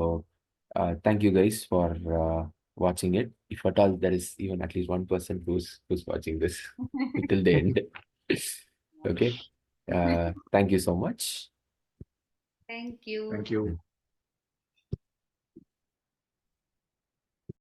S1: thank you guys for watching it. If at all there is even at least one person who's watching this till the end. Okay. Thank you so much.
S2: Thank you.
S3: Thank you.